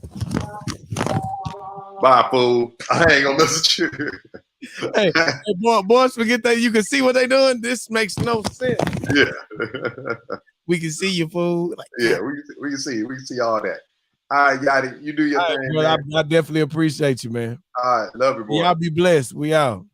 Bye, fool. I ain't gonna mess with you. Hey, boys, forget that you can see what they doing. This makes no sense. Yeah. We can see you, fool. Yeah, we can see all that. All right, Yachty, you do your thing, man. Man. I definitely appreciate you, man. All right, love you, boy. Y'all be blessed. We out.